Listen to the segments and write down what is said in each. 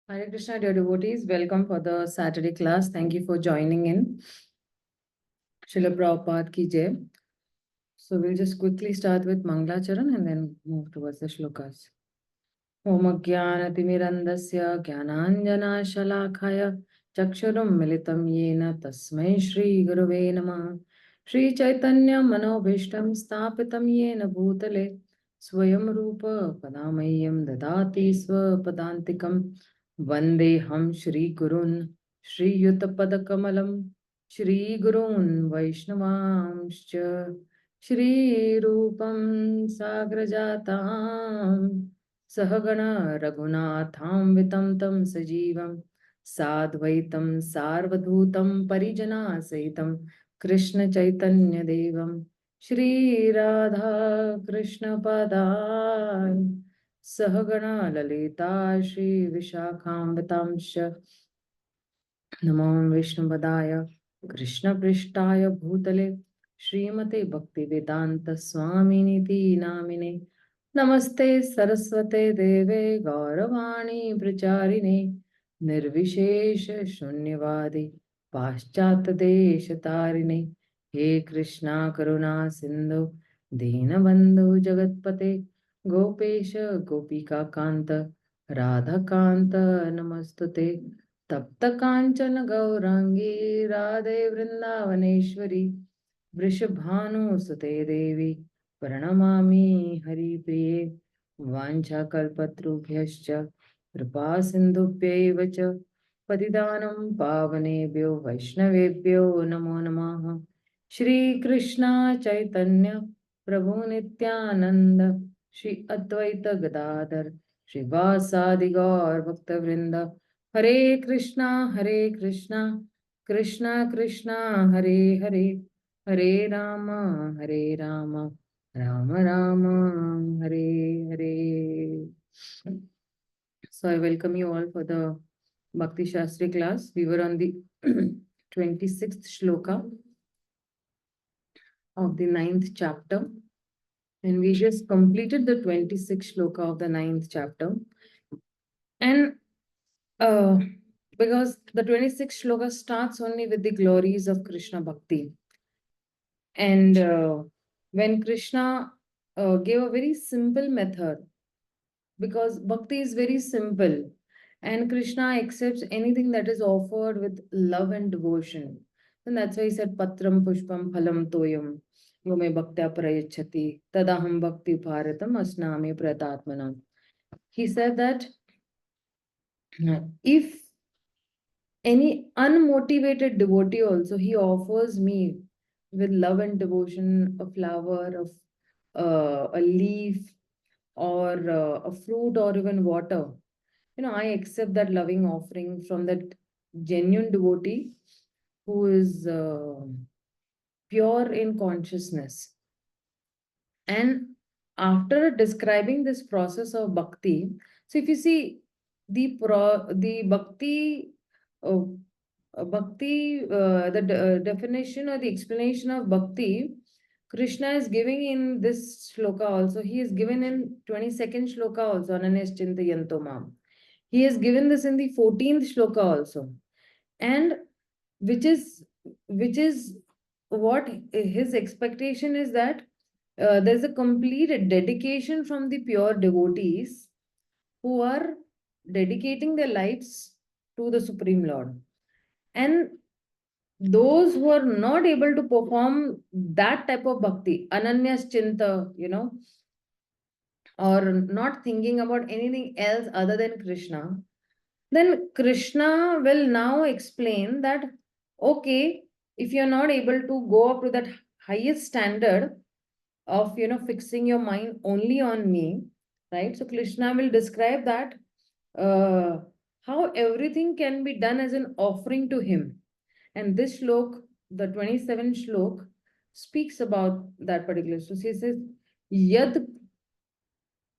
Hare Krishna, dear devotees. Welcome for the Saturday class. Thank you for joining in. Srila Prabhupada ki jai. So we'll just quickly start with Mangalacharan and then move towards the shlokas. Om Jnanatimirandasya Jnananjana Shalakaya Chakshurum Militam Yena Tasmai Shri Gurave Namah. Shri Chaitanya Manobhishtam Stapitam Yena Bhutale Swayam Rupa Padamayam Dadati Swapadantikam Vandeham Shri Gurun Shri Yutapadakamalam Shri Gurun Vaishnavamscha Shri Rupam Sagrajatam Sahagana Raghunatham Tam Sajivam Sadvaitam Sarvadhutam Parijana Saitam Krishna Chaitanya Devam Shri Radha Krishna Padan Sahagana Lalita Shri Vishakhambatamsha Namo Vishnupadaya Krishna Prishtaya Bhutale Srimate Bhaktivedanta Swaminiti Namine Namaste Saraswate Deve Gauravani Pracharine Nirvishesha Shunyavadi Paschat Deshatarine He Krishna Karuna Sindhu Dinabandhu Jagatpate Gopesha Gopika Kanta Radha Kanta Namastute तप्त कांचन गौरांगी राधे वृंदावनेश्वरी वृषभानुसुते देवी प्रणमामि हरिप्रिये वाञ्छाकल्पतरुभ्यश्च कृपा सिन्धुभ्यैव च पतितानं पावनेभ्यो वैष्णवेभ्यो नमो नमः श्री कृष्ण चैतन्य प्रभु नित्यानंद श्री अद्वैत गदाधर श्रीवासादि गौर भक्तवृंद Hare Krishna, Krishna Krishna, Hare Hare, Hare Rama, Rama Rama, Hare Hare. So I welcome you all for the Bhakti Shastri class. We were on the 26th shloka of the 9th chapter. And we just completed the 26th shloka of the 9th chapter. And because the 26th shloka starts only with the glories of Krishna Bhakti. And when Krishna gave a very simple method, because Bhakti is very simple, and Krishna accepts anything that is offered with love and devotion. And that's why he said, Patram Pushpam Phalam Toyam Yome Bhaktya Prayachati Tadaham Bhakti Bharatam Asnami Pratatmanam. He said that if any unmotivated devotee also, he offers me with love and devotion a flower, of a leaf, or a fruit, or even water. I accept that loving offering from that genuine devotee who is pure in consciousness. And after describing this process of bhakti, so if you see the bhakti, the definition or the explanation of bhakti, Krishna is giving in this shloka also. He is given in 22nd shloka also, Ananyaschinta Yantomam. He has given this in the 14th shloka also. And which is what his expectation is, that there's a complete dedication from the pure devotees who are dedicating their lives to the Supreme Lord. And those who are not able to perform that type of bhakti, Ananyas Chinta, or not thinking about anything else other than Krishna, then Krishna will now explain that, okay, if you're not able to go up to that highest standard of, fixing your mind only on me, right? So Krishna will describe that how everything can be done as an offering to him. And this shlok, the 27th shlok, speaks about that particular. So he says, Yad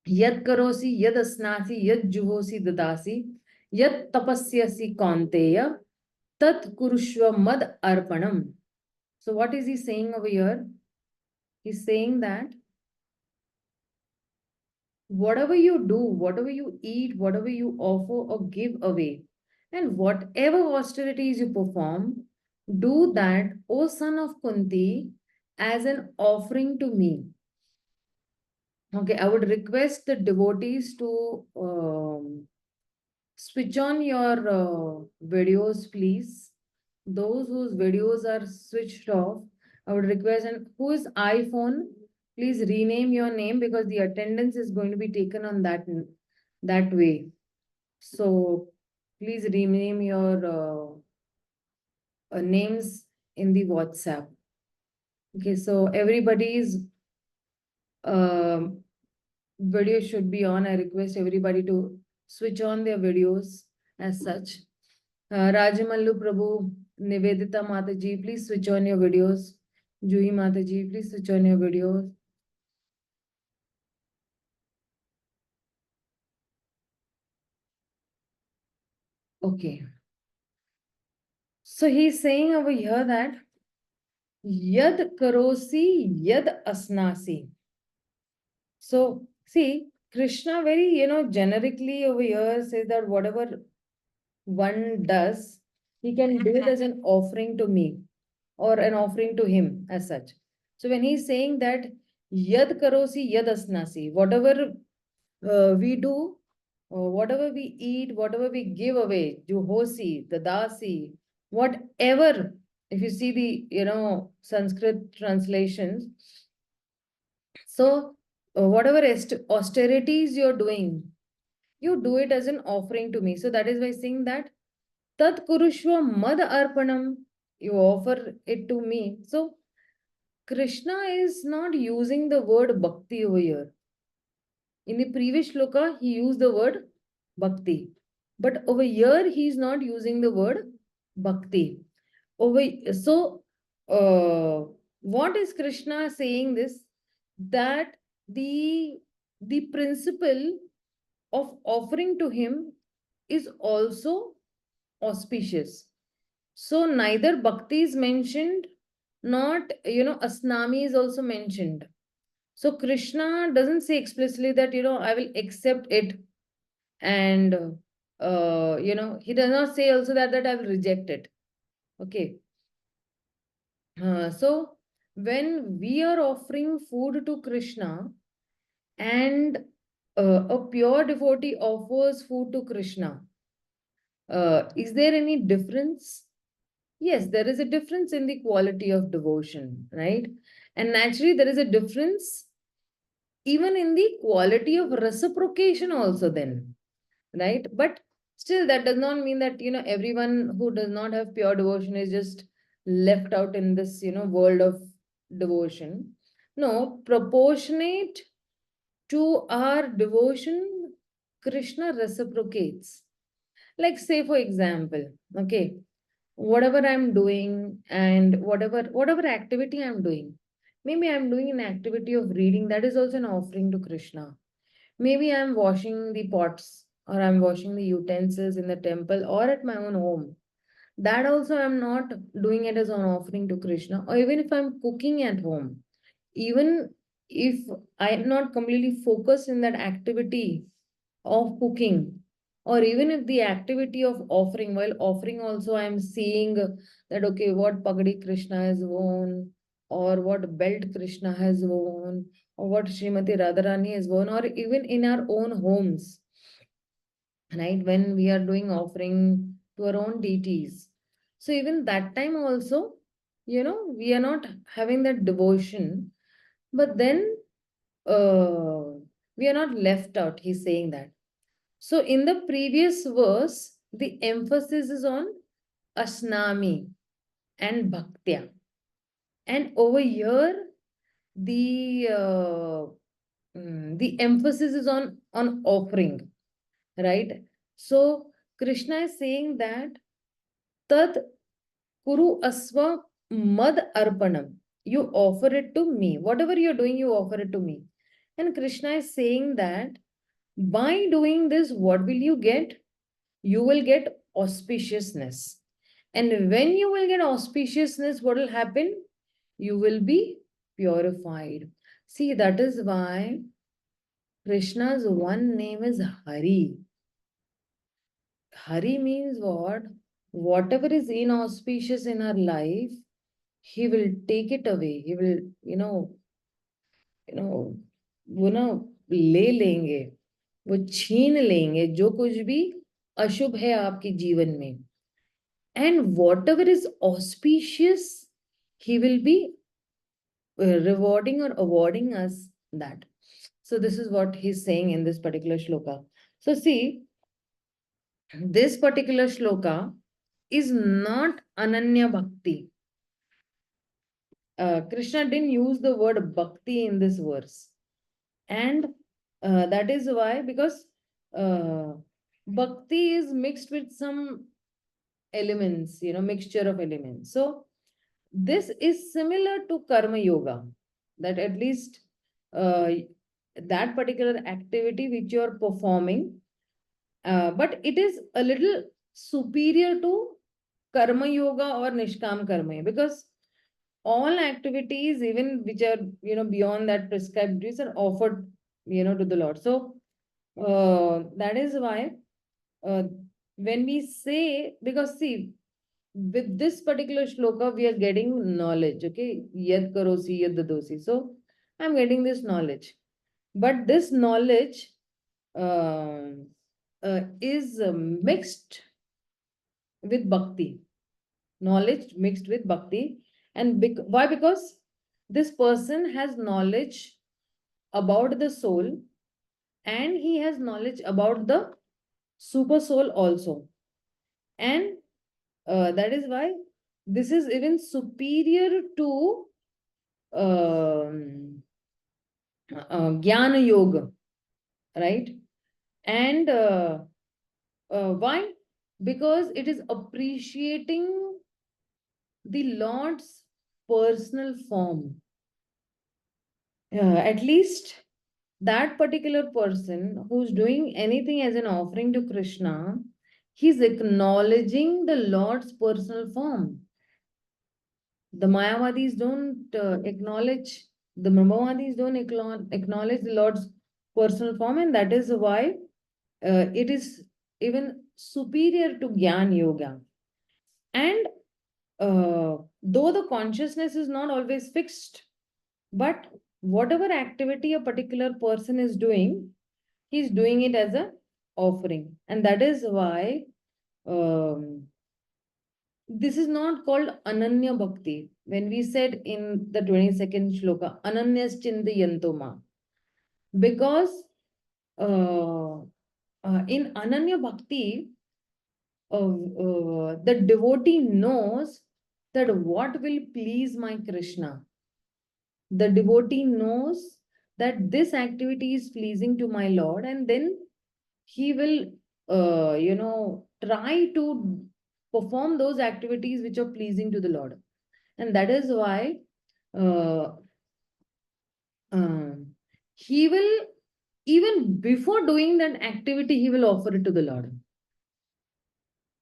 karosi, yad asnasi, yad juhosi dadasi, yad tapasyasi kaunteya, tat kurushva mad arpanam. So what is he saying over here? He's saying that whatever you do, whatever you eat, whatever you offer or give away, and whatever austerities you perform, do that, O son of Kunti, as an offering to me. Okay, I would request the devotees to switch on your videos, please. Those whose videos are switched off, I would request, and who is iPhone, please rename your name because the attendance is going to be taken on that way. So please rename your names in the WhatsApp. Okay, so everybody's video should be on. I request everybody to switch on their videos as such. Rajamallu Prabhu, Nivedita Mataji, please switch on your videos. Juhi Mataji, please switch on your videos. Okay. So he's saying over here that Yad Karosi, Yad Asnasi. So see, Krishna very, generically over here says that whatever one does, he can do it as an offering to me or an offering to him as such. So when he's saying that Yad Karosi, Yad Asnasi, whatever we do, whatever we eat, whatever we give away, Juhosi, the Dasi, whatever, if you see the, Sanskrit translations, so whatever austerities you're doing, you do it as an offering to me. So that is why saying that Tat Kurushva Mad Arpanam, you offer it to me. So Krishna is not using the word bhakti over here. In the previous shloka, he used the word bhakti. But over here, he is not using the word bhakti. So, what is Krishna saying this? That the principle of offering to him is also auspicious. So neither bhakti is mentioned, not, asnami is also mentioned. So Krishna doesn't say explicitly that, I will accept it. And, he does not say also that I will reject it. Okay. So when we are offering food to Krishna and a pure devotee offers food to Krishna, is there any difference? Yes, there is a difference in the quality of devotion, right? And naturally, there is a difference even in the quality of reciprocation also then, right? But still, that does not mean that, everyone who does not have pure devotion is just left out in this, world of devotion. No, proportionate to our devotion, Krishna reciprocates. Like, say, for example, okay, whatever I'm doing and whatever activity I'm doing, maybe I'm doing an activity of reading, that is also an offering to Krishna. Maybe I'm washing the pots or I'm washing the utensils in the temple or at my own home. That also I'm not doing it as an offering to Krishna. Or even if I'm cooking at home, even if I'm not completely focused in that activity of cooking, or even if the activity of offering, while offering also I'm seeing that, okay, what pagadi Krishna has worn, or what belt Krishna has worn, or what Srimati Radharani has worn, or even in our own homes, right, when we are doing offering to our own deities. So even that time also, we are not having that devotion, but then we are not left out, he's saying that. So in the previous verse, the emphasis is on asnami and bhaktya. And over here, the the emphasis is on offering, right? So Krishna is saying that tad kuru asva mad arpanam. You offer it to me. Whatever you're doing, you offer it to me. And Krishna is saying that by doing this, what will you get? You will get auspiciousness. And when you will get auspiciousness, what will happen? You will be purified. See, that is why Krishna's one name is Hari. Hari means what? Whatever is inauspicious in our life, he will take it away. He will, वो ना ले लेंगे, वो छीन लेंगे जो कुछ भी अशुभ है आपके जीवन में. And whatever is auspicious, he will be rewarding or awarding us that. So this is what he's saying in this particular shloka. So see, this particular shloka is not Ananya Bhakti. Krishna didn't use the word Bhakti in this verse. And that is why, because Bhakti is mixed with some elements, mixture of elements. So this is similar to Karma Yoga, that at least that particular activity which you are performing, but it is a little superior to Karma Yoga or Nishkam Karma, because all activities, even which are beyond that prescribed duties, are offered to the Lord. So that is why when we say, because see, with this particular shloka we are getting knowledge, okay, yad karosi yad dadosi. So I'm getting this knowledge, but this knowledge is mixed with bhakti. Knowledge mixed with bhakti. And why? Because this person has knowledge about the soul, and he has knowledge about the super soul also. And that is why this is even superior to Jnana Yoga, right? And why? Because it is appreciating the Lord's personal form. At least that particular person who's doing anything as an offering to Krishna, he's acknowledging the Lord's personal form. The Mayavadis don't acknowledge, the Brahmavadis don't acknowledge the Lord's personal form, and that is why it is even superior to Gyan Yoga. And though the consciousness is not always fixed, but whatever activity a particular person is doing, he's doing it as a offering. And that is why this is not called Ananya Bhakti. When we said in the 22nd shloka, Ananyas Chindayantoma, because in Ananya Bhakti, the devotee knows that what will please my Krishna. The devotee knows that this activity is pleasing to my Lord, and then he will, try to perform those activities which are pleasing to the Lord. And that is why uh, he will, even before doing that activity, he will offer it to the Lord.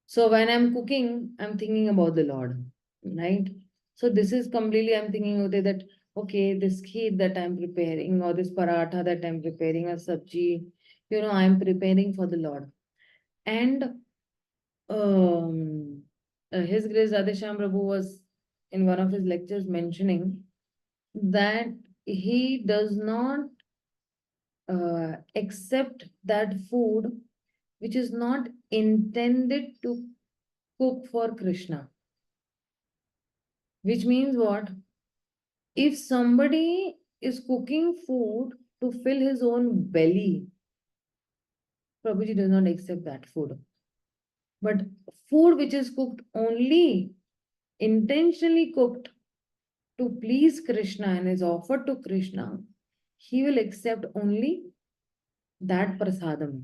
So when I'm cooking, I'm thinking about the Lord, right? So this is completely, I'm thinking okay, that, okay, this kheer that I'm preparing, or this paratha that I'm preparing, or sabji, I'm preparing for the Lord. And His Grace Radheshyam Prabhu was in one of his lectures mentioning that he does not accept that food which is not intended to cook for Krishna. Which means what? If somebody is cooking food to fill his own belly, Prabhuji does not accept that food. But food which is cooked only, intentionally cooked to please Krishna and is offered to Krishna, he will accept only that prasadam.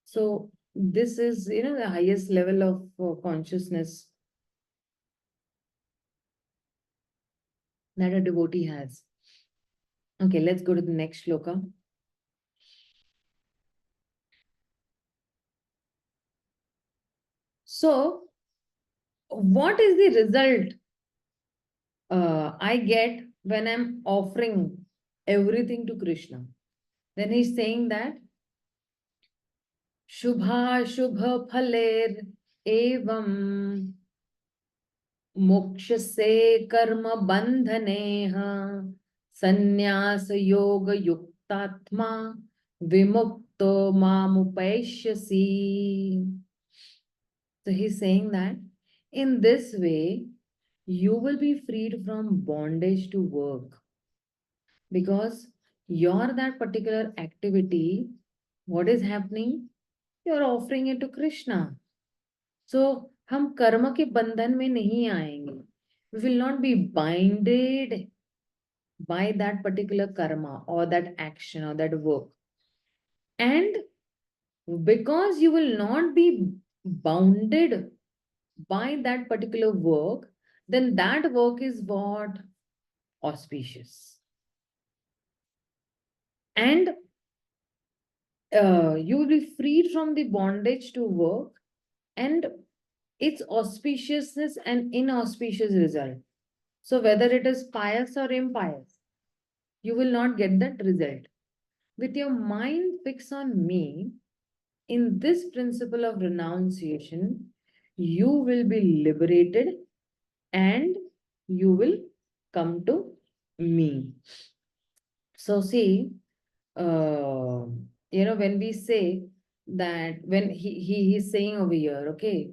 So this is, the highest level of consciousness that a devotee has. Okay, let's go to the next shloka. So, what is the result I get when I'm offering everything to Krishna? Then he's saying that Shubha Shubha Phaler Evam Moksha se Karma Bandhaneha Sannyas Yoga Yuktatma Vimukto Mamupeshyasi. So he's saying that in this way, you will be freed from bondage to work, because your that particular activity, what is happening? You're offering it to Krishna. So हम कर्म के बंधन में नहीं आएंगे. We will not be binded by that particular karma or that action or that work. And because you will not be bounded by that particular work, then that work is what? Auspicious. And you will be freed from the bondage to work, and its auspiciousness and inauspicious result. So whether it is pious or impious, you will not get that result. With your mind fixed on me, in this principle of renunciation, you will be liberated and you will come to me. So see, when we say that, when he's saying over here, okay,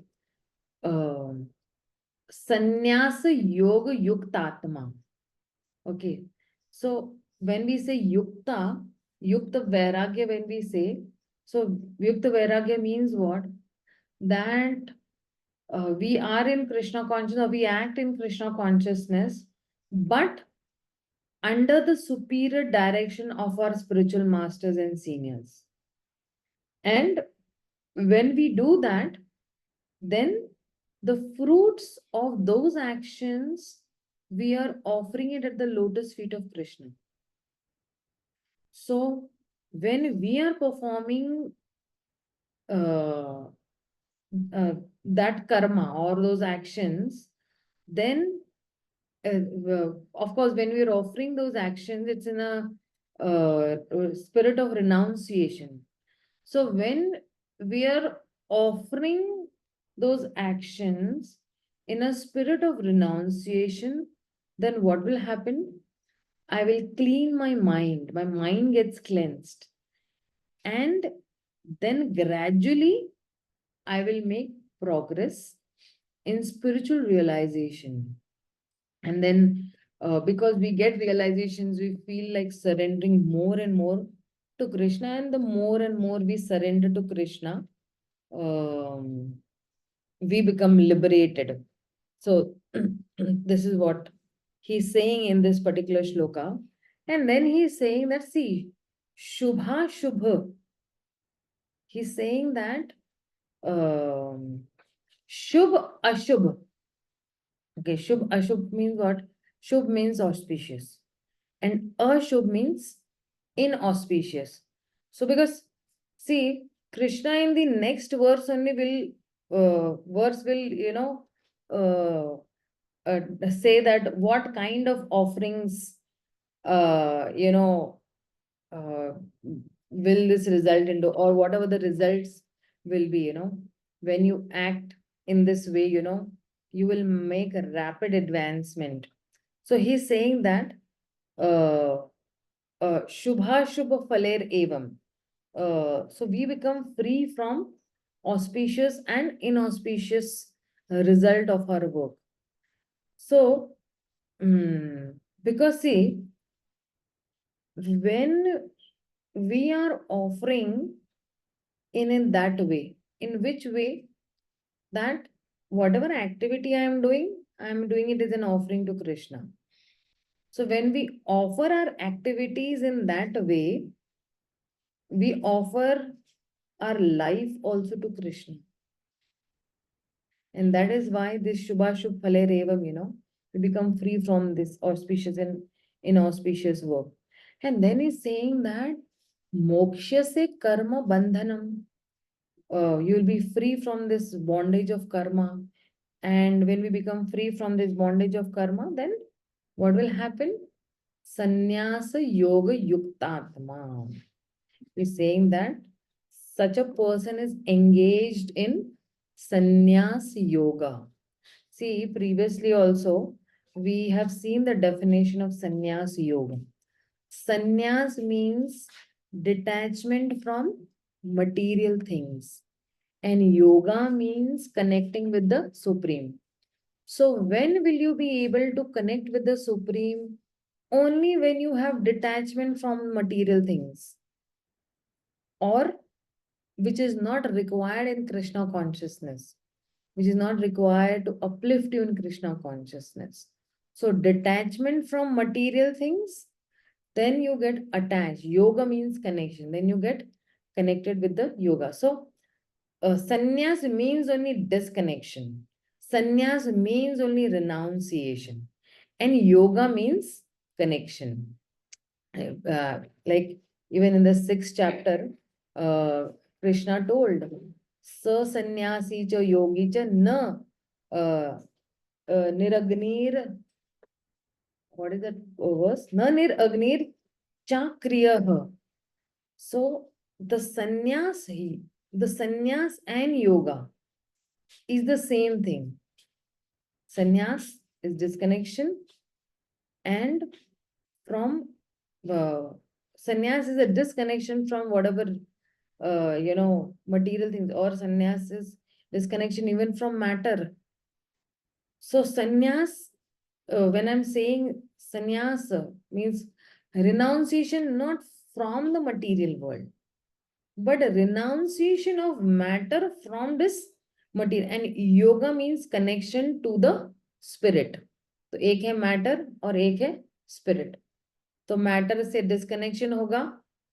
sannyasa yoga yuktatma. Okay, so when we say yukta vairagya, when we say, so yukta vairagya means what? That we are in Krishna consciousness, or we act in Krishna consciousness, but under the superior direction of our spiritual masters and seniors. And when we do that, then the fruits of those actions, we are offering it at the lotus feet of Krishna. So when we are performing uh, that karma or those actions, then of course, when we are offering those actions, it's in a spirit of renunciation. So when we are offering those actions in a spirit of renunciation, then what will happen? I will clean my mind. My mind gets cleansed. And then gradually, I will make progress in spiritual realization. And then because we get realizations, we feel like surrendering more and more to Krishna. And the more and more we surrender to Krishna, we become liberated. So this is what he's saying in this particular shloka. And then he's saying that, see, Shubha Shubha. He's saying that Shubh Ashubh. Okay, Shubh Ashubh means what? Shubh means auspicious. And Ashubh means inauspicious. So because, see, Krishna in the next verse only will say that what kind of offerings you know will this result into, or whatever the results will be, when you act in this way, you will make a rapid advancement. So he's saying that shubha shubha phaler evam. So we become free from auspicious and inauspicious result of our work. So because see, when we are offering in that way, in which way? That whatever activity I am doing it as an offering to Krishna. So when we offer our activities in that way, we offer our life also to Krishna. And that is why this Shubha Shubh Phale Revam, we become free from this auspicious and inauspicious work. And then he's saying that Moksha se karma bandhanam. You will be free from this bondage of karma. And when we become free from this bondage of karma, then what will happen? Sannyasa yoga yuktatma. He's saying that such a person is engaged in sannyas yoga. See, previously also, we have seen the definition of sannyas yoga. Sannyas means detachment from material things, and yoga means connecting with the Supreme. So, when will you be able to connect with the Supreme? Only when you have detachment from material things, or which is not required in Krishna consciousness, which is not required to uplift you in Krishna consciousness. So, detachment from material things, then you get attached. Yoga means connection. Then you get connected with the yoga. So, sannyas means only disconnection. Sannyas means only renunciation. And yoga means connection. Like even in the 6th chapter, Krishna told, Sa sannyasi cha yogi cha na niragnir, what is that verse? Na niragnir cha kriyaha. So the sannyas and yoga is the same thing. Sannyas is disconnection, and from sannyas is a disconnection from whatever material things, or sannyas is disconnection even from matter. So sannyas, when I'm saying sannyas means renunciation not from the material world, but a renunciation of matter from this material. And yoga means connection to the spirit. तो एक है matter और एक है spirit. तो matter से disconnection होगा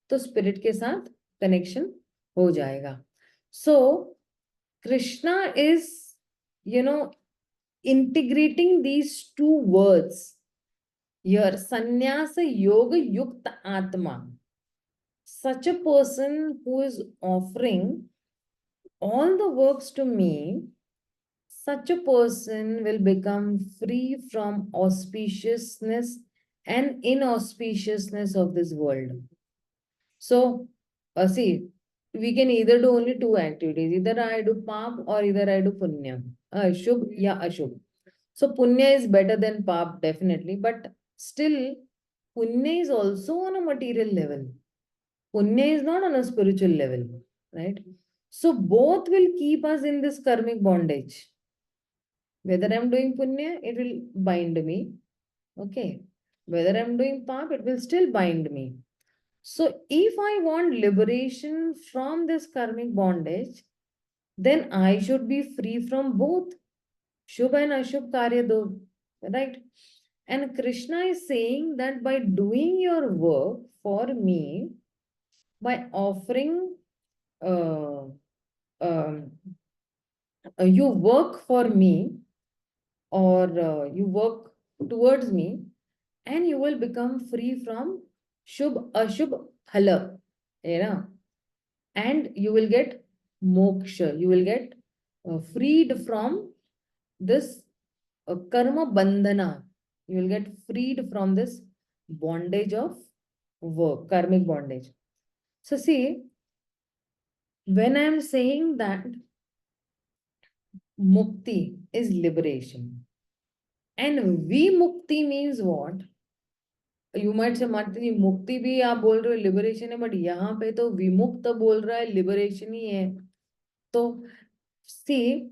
तो स्पिरिट के साथ कनेक्शन हो जाएगा. So Krishna is integrating these two words here. Sannyas yoga yukta atma. Such a person who is offering all the works to me, such a person will become free from auspiciousness and inauspiciousness of this world. So, see, we can either do only two activities. Either I do pap or either I do punya. Shubh ya ashubh. So, punya is better than pap, definitely. But still, punya is also on a material level. Punya is not on a spiritual level, right? So, both will keep us in this karmic bondage. Whether I'm doing punya, it will bind me. Okay. Whether I'm doing pap, it will still bind me. So if I want liberation from this karmic bondage, then I should be free from both Shubh and Ashubh Karya do, right? And Krishna is saying that by doing your work for me, by offering, uh, um, you work for me, or you work towards me, and you will become free from Shubh Ashubh Phala, you know, and you will get moksha. You will get freed from this karma bandhana. You will get freed from this bondage of work, karmic bondage. So see, when I am saying that mukti is liberation, and vimukti means what? You might say, माता जी मुक्ति भी आप बोल रहे हो liberation है, but यहाँ पे तो विमुक्त बोल रहा है, लिबरेशन ही है. तो see,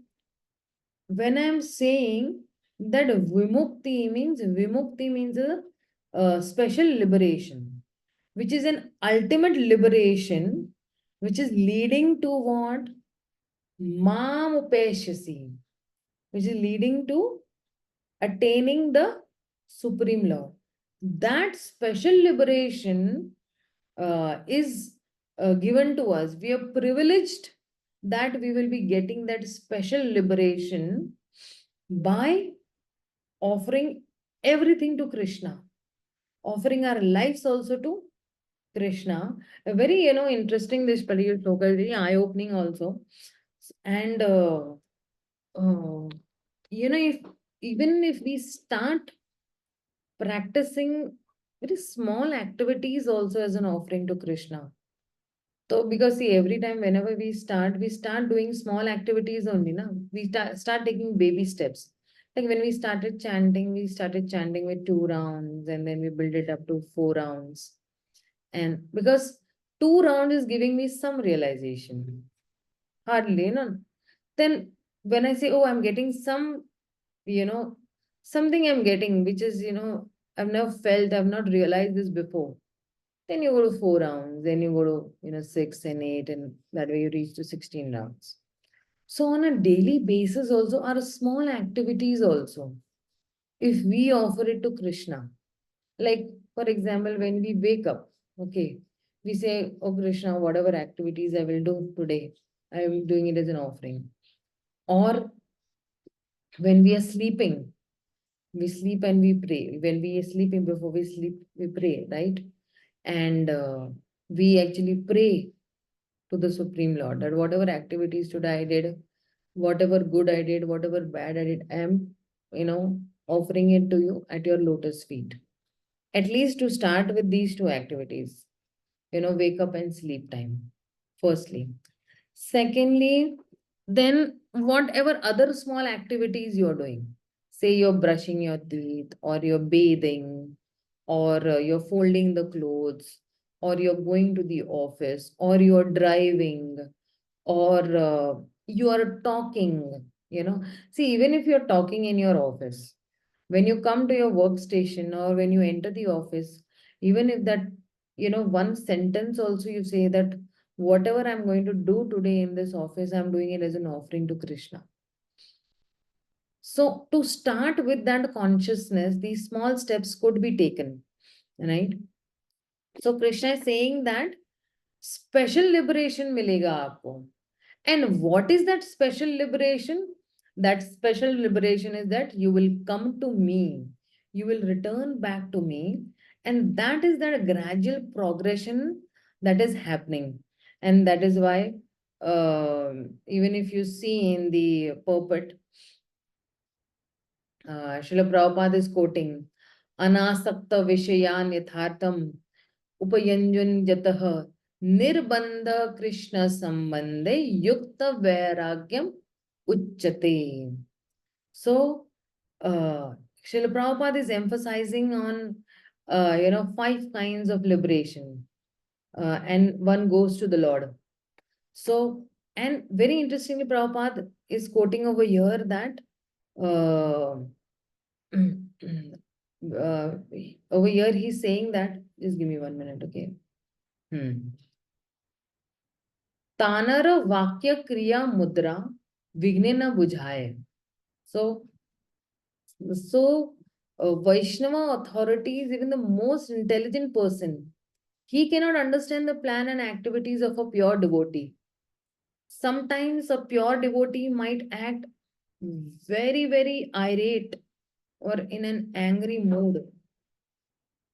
when I am saying that vimukti means a special liberation, which is an ultimate liberation, which is leading to what? Mam upeshyasi, which is leading to attaining the Supreme Lord. That special liberation is given to us. We are privileged that we will be getting that special liberation by offering everything to Krishna, offering our lives also to Krishna. A very, interesting, this particular sloka is very eye-opening also. And, if even if we start practicing very small activities also as an offering to Krishna, So because see, every time whenever we start doing small activities only, na? We start taking baby steps. Like when we started chanting with 2 rounds, and then we build it up to 4 rounds. And because 2 rounds is giving me some realization, hardly, no? Then when I say, oh, I'm getting some, something I'm getting, which is, I've never felt, I've not realized this before. Then you go to 4 rounds, then you go to, 6 and 8, and that way you reach to 16 rounds. So on a daily basis also, our small activities also, if we offer it to Krishna, like for example, when we wake up, okay, we say, oh Krishna, whatever activities I will do today, I am doing it as an offering. Or when we are sleeping, we sleep and we pray. When we are sleeping, before we sleep, we pray, right? And we actually pray to the Supreme Lord that whatever activities today I did, whatever good I did, whatever bad I did, I am, offering it to you at your lotus feet. At least to start with these two activities, wake up and sleep time, firstly. Secondly, then whatever other small activities you're doing, say you're brushing your teeth, or you're bathing, or you're folding the clothes, or you're going to the office, or you're driving, or you are talking, See, even if you're talking in your office, when you come to your workstation or when you enter the office, even if that, one sentence also you say that whatever I'm going to do today in this office, I'm doing it as an offering to Krishna. So to start with that consciousness, these small steps could be taken, right? So Krishna is saying that special liberation milega aapko. And what is that special liberation? That special liberation is that you will come to me, you will return back to me, and that is that gradual progression that is happening. And that is why, even if you see in the pulpit, Srila Prabhupada is quoting, Anasakta Vishayan Yathartham Upayanjun Jatah Nirbandha Krishna Sambandhe Yukta Vairagyam Uchchate. So, Srila Prabhupada is emphasizing on, 5 kinds of liberation, and one goes to the Lord. So, and very interestingly, Prabhupada is quoting over here that uh, over here he's saying that, just give me 1 minute, okay? तानर वाक्य क्रिया मुद्रा विघ्ने न बुझाए. So Vaishnava authorities, even the most intelligent person, he cannot understand the plan and activities of a pure devotee. Sometimes a pure devotee might act very, very irate or in an angry mood,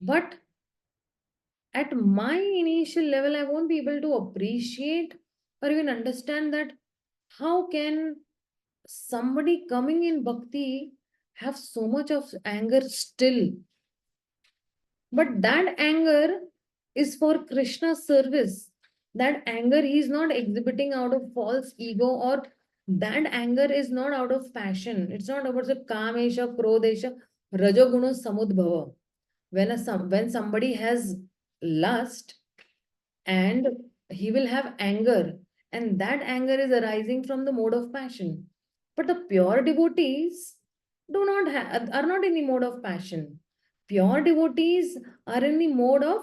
but at my initial level, I won't be able to appreciate or even understand that how can somebody coming in bhakti have so much of anger still. But that anger is for Krishna's service. That anger he is not exhibiting out of false ego, or that anger is not out of passion. It's not about the kamesha, krodesha, rajoguna samudbhava. When somebody has lust, and he will have anger, and that anger is arising from the mode of passion. But the pure devotees are not in the mode of passion. Pure devotees are in the mode of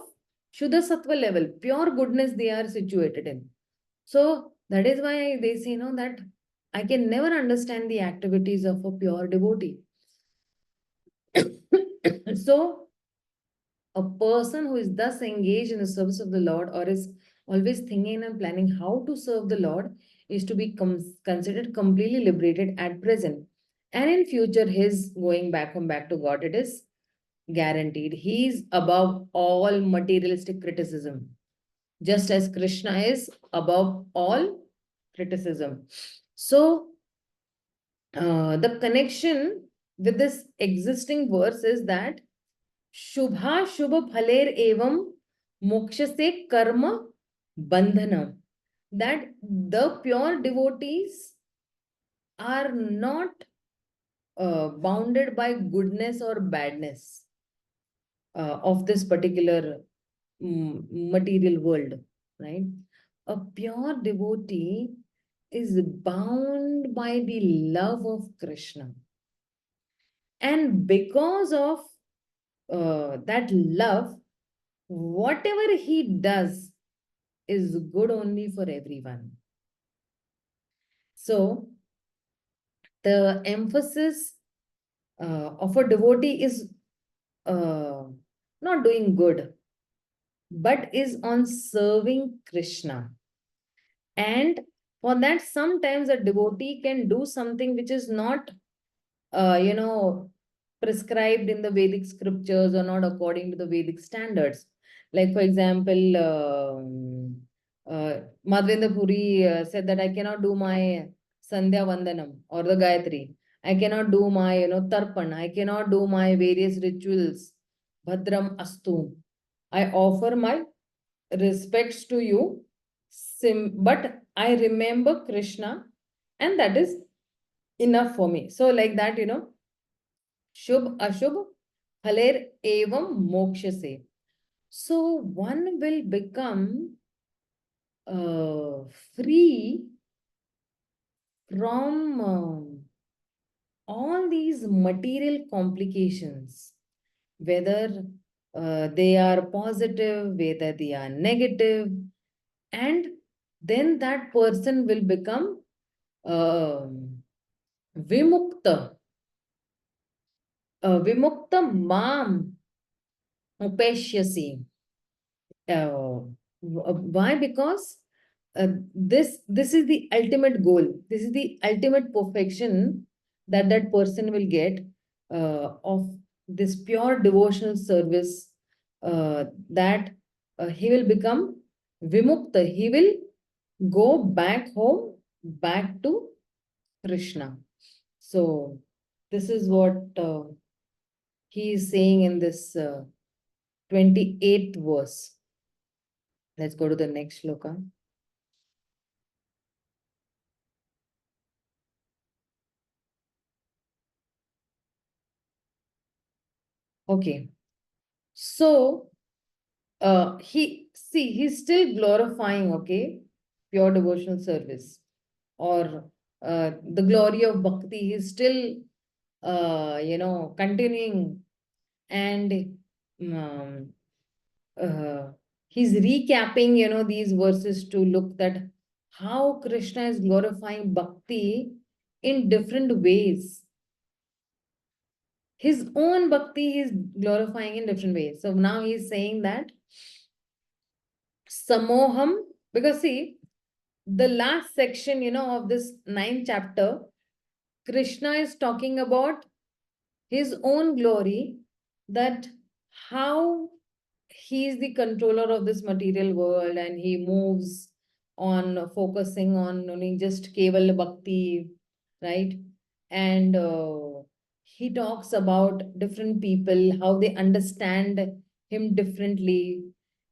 Shuddha Sattva level, pure goodness they are situated in. So that is why they say, that I can never understand the activities of a pure devotee. So a person who is thus engaged in the service of the Lord, or is always thinking and planning how to serve the Lord, is to be considered completely liberated at present. And in future, his going back to God, it is guaranteed. He is above all materialistic criticism, just as Krishna is above all criticism. So, the connection with this existing verse is that शुभा शुभ फलेर एवं मोक्ष से कर्म bandhana, that the pure devotees are not bounded by goodness or badness of this particular material world, right? A pure devotee is bound by the love of Krishna. And because of that love, whatever he does is good only for everyone. So, the emphasis of a devotee is not doing good, but is on serving Krishna. And for that, sometimes a devotee can do something which is not, prescribed in the Vedic scriptures or not according to the Vedic standards. Like, for example, Madhavendra Puri said that I cannot do my Sandhya Vandanam or the Gayatri. I cannot do my, Tarpan. I cannot do my various rituals. Bhadram Astu. I offer my respects to you, but I remember Krishna, and that is enough for me. So, like that, Shubh Ashubh Phaler Evam Mokshase. So, one will become free from all these material complications, whether they are positive, whether they are negative, and then that person will become vimukta. Vimukta mam upeshyasi. Why? Because this is the ultimate goal. This is the ultimate perfection that that person will get of this pure devotional service, that he will become vimukta. He will go back home, back to Krishna. So this is what he is saying in this 28th verse. Let's go to the next shloka. Okay. So he's still glorifying, okay, pure devotional service, or the glory of bhakti. He's still continuing, and um, he's recapping, these verses to look that how Krishna is glorifying bhakti in different ways. His own bhakti he is glorifying in different ways. So now he's saying that samoham, because see, the last section, of this 9th chapter, Krishna is talking about his own glory, that how he is the controller of this material world and he moves on focusing on only just Keval Bhakti, right? And he talks about different people, how they understand him differently,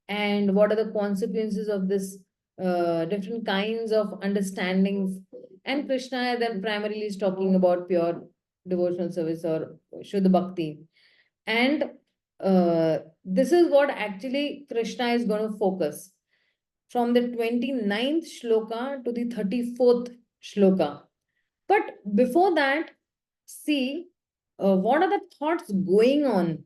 and what are the consequences of this different kinds of understandings. And Krishna then primarily is talking about pure devotional service or Shuddha Bhakti. And this is what actually Krishna is going to focus from the 29th shloka to the 34th shloka. But before that, see what are the thoughts going on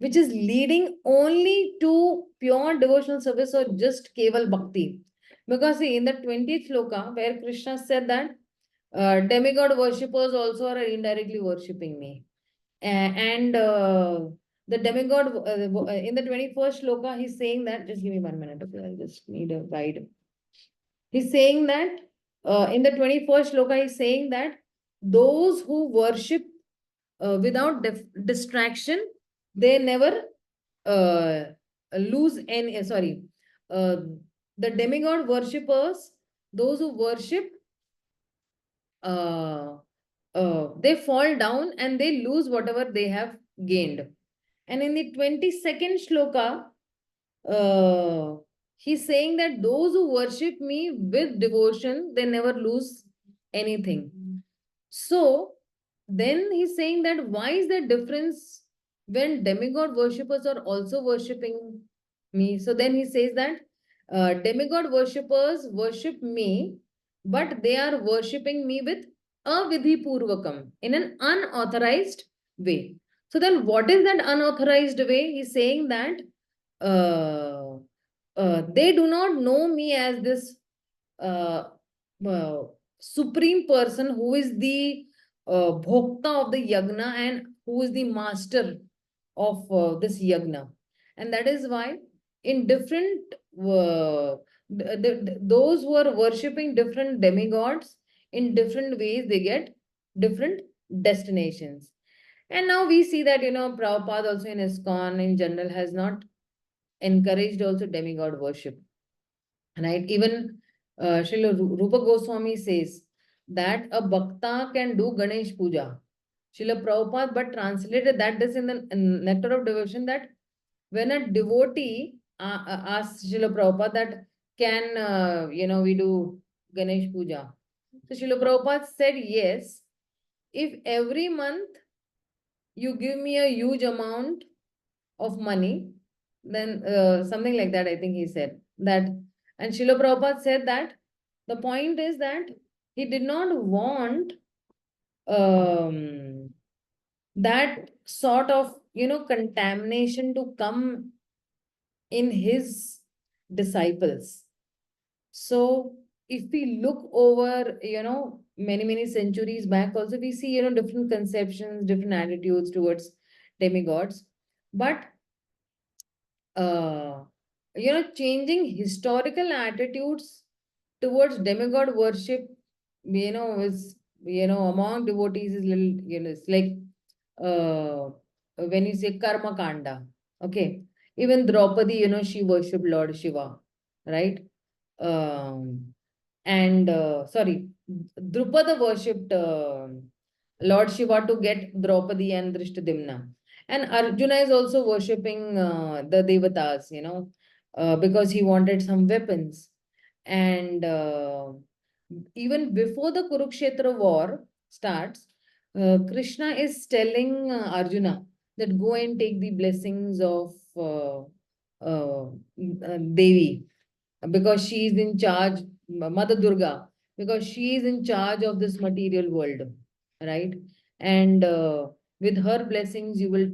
which is leading only to pure devotional service or just Keval Bhakti. Because see, in the 20th shloka, where Krishna said that demigod worshippers also are indirectly worshipping me. And the demigod, in the 21st shloka, he's saying that, just give me 1 minute, okay, I just need a guide. He's saying that, in the 21st shloka, he's saying that those who worship without distraction, they never uh, lose any, uh, the demigod worshippers, those who worship, they fall down and they lose whatever they have gained. And in the 22nd shloka, he's saying that those who worship me with devotion, they never lose anything. So then he's saying that why is there difference when demigod worshippers are also worshipping me? So then he says that demigod worshippers worship me, but they are worshipping me with avidhi purvakam, in an unauthorized way. So then what is that unauthorized way? He's saying that uh, they do not know me as this uh, uh, supreme person who is the bhokta of the yagna and who is the master of this yagna. And that is why in different those who are worshipping different demigods in different ways, they get different destinations. And now we see that, Prabhupada also in ISKCON in general has not encouraged also demigod worship. Right? Even Srila Rupa Goswami says that a bhakta can do Ganesh Puja. Srila Prabhupada but translated that this in the Nectar of Devotion, that when a devotee asks Srila Prabhupada that can, we do Ganesh Puja. So Srila Prabhupada said, yes, if every month you give me a huge amount of money, then something like that, I think he said that. And Srila Prabhupada said that the point is that he did not want um, that sort of, contamination to come in his disciples. So if we look over, many, many centuries back also, we see, different conceptions, different attitudes towards demigods. But uh, changing historical attitudes towards demigod worship, is, among devotees is little, it's like uh, when you say karma kanda, okay, even Draupadi, she worshipped Lord Shiva, right? And sorry, Drupada worshipped Lord Shiva to get Draupadi and Drishtadimna. And Arjuna is also worshipping the Devatas, because he wanted some weapons. And even before the Kurukshetra war starts, Krishna is telling Arjuna that go and take the blessings of Devi, because she is in charge, Mother Durga, because she is in charge of this material world, right? And with her blessings, you will,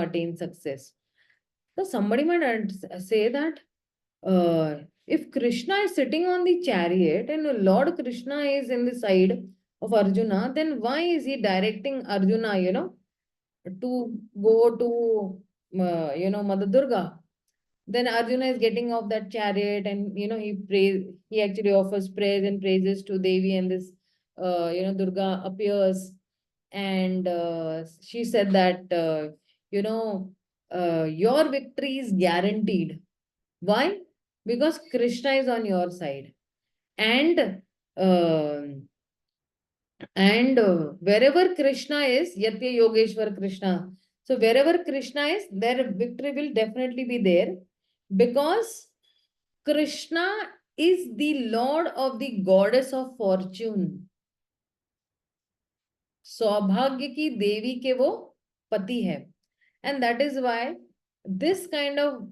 attain success. So somebody might say that if Krishna is sitting on the chariot and Lord Krishna is in the side of Arjuna, then why is he directing Arjuna, to go to, Mother Durga? Then Arjuna is getting off that chariot and, he actually offers praise and praises to Devi, and this, Durga appears. And she said that, your victory is guaranteed. Why? Because Krishna is on your side. And wherever Krishna is, Yatya Yogeshwar Krishna. So wherever Krishna is, their victory will definitely be there, because Krishna is the lord of the goddess of fortune. सौभाग्य की देवी के वो पति है. And that is why this kind of,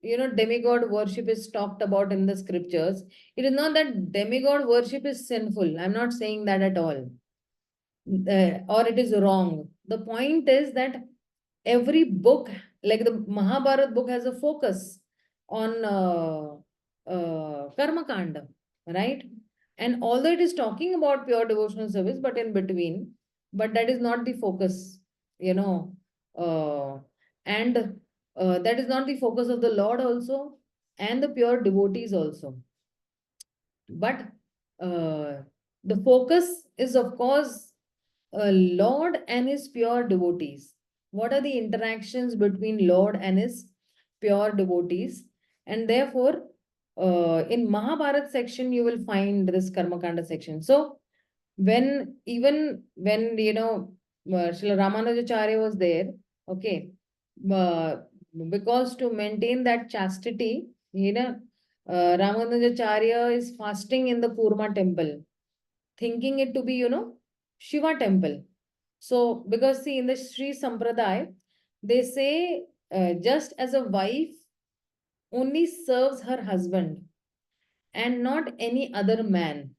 demigod worship is talked about in the scriptures. It is not that demigod worship is sinful. I'm not saying that at all. Or it is wrong. The point is that every book, like the Mahabharata book, has a focus on Karma Kanda, right? And although it is talking about pure devotional service, but in between, but that is not the focus, you know, uh, and that is not the focus of the Lord also, and the pure devotees also. But the focus is, of course, Lord and his pure devotees. What are the interactions between Lord and his pure devotees? And therefore, in Mahabharat section, you will find this Karmakanda section. So, even when, Srila Ramanujacharya was there, okay, uh, because to maintain that chastity, Ramanujacharya is fasting in the Kurma temple, thinking it to be, Shiva temple. So, because see, in the Sri Sampradaya, they say just as a wife only serves her husband and not any other man.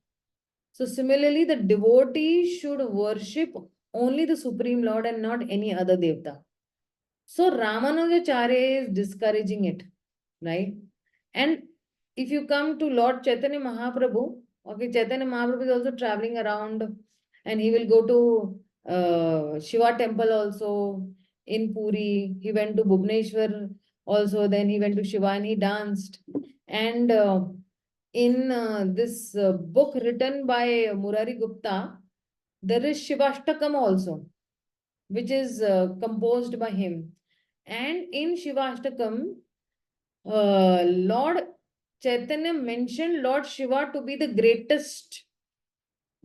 So, similarly, the devotee should worship only the Supreme Lord and not any other Devta. So, Ramanujacharya is discouraging it, right? And if you come to Lord Chaitanya Mahaprabhu, okay, Chaitanya Mahaprabhu is also traveling around and he will go to Shiva temple also in Puri. He went to Bhubaneswar also, then he went to Shiva and he danced. And in this book written by Murari Gupta, there is Shivashtakam also, which is composed by him. And in Shivashtakam, Lord Chaitanya mentioned Lord Shiva to be the greatest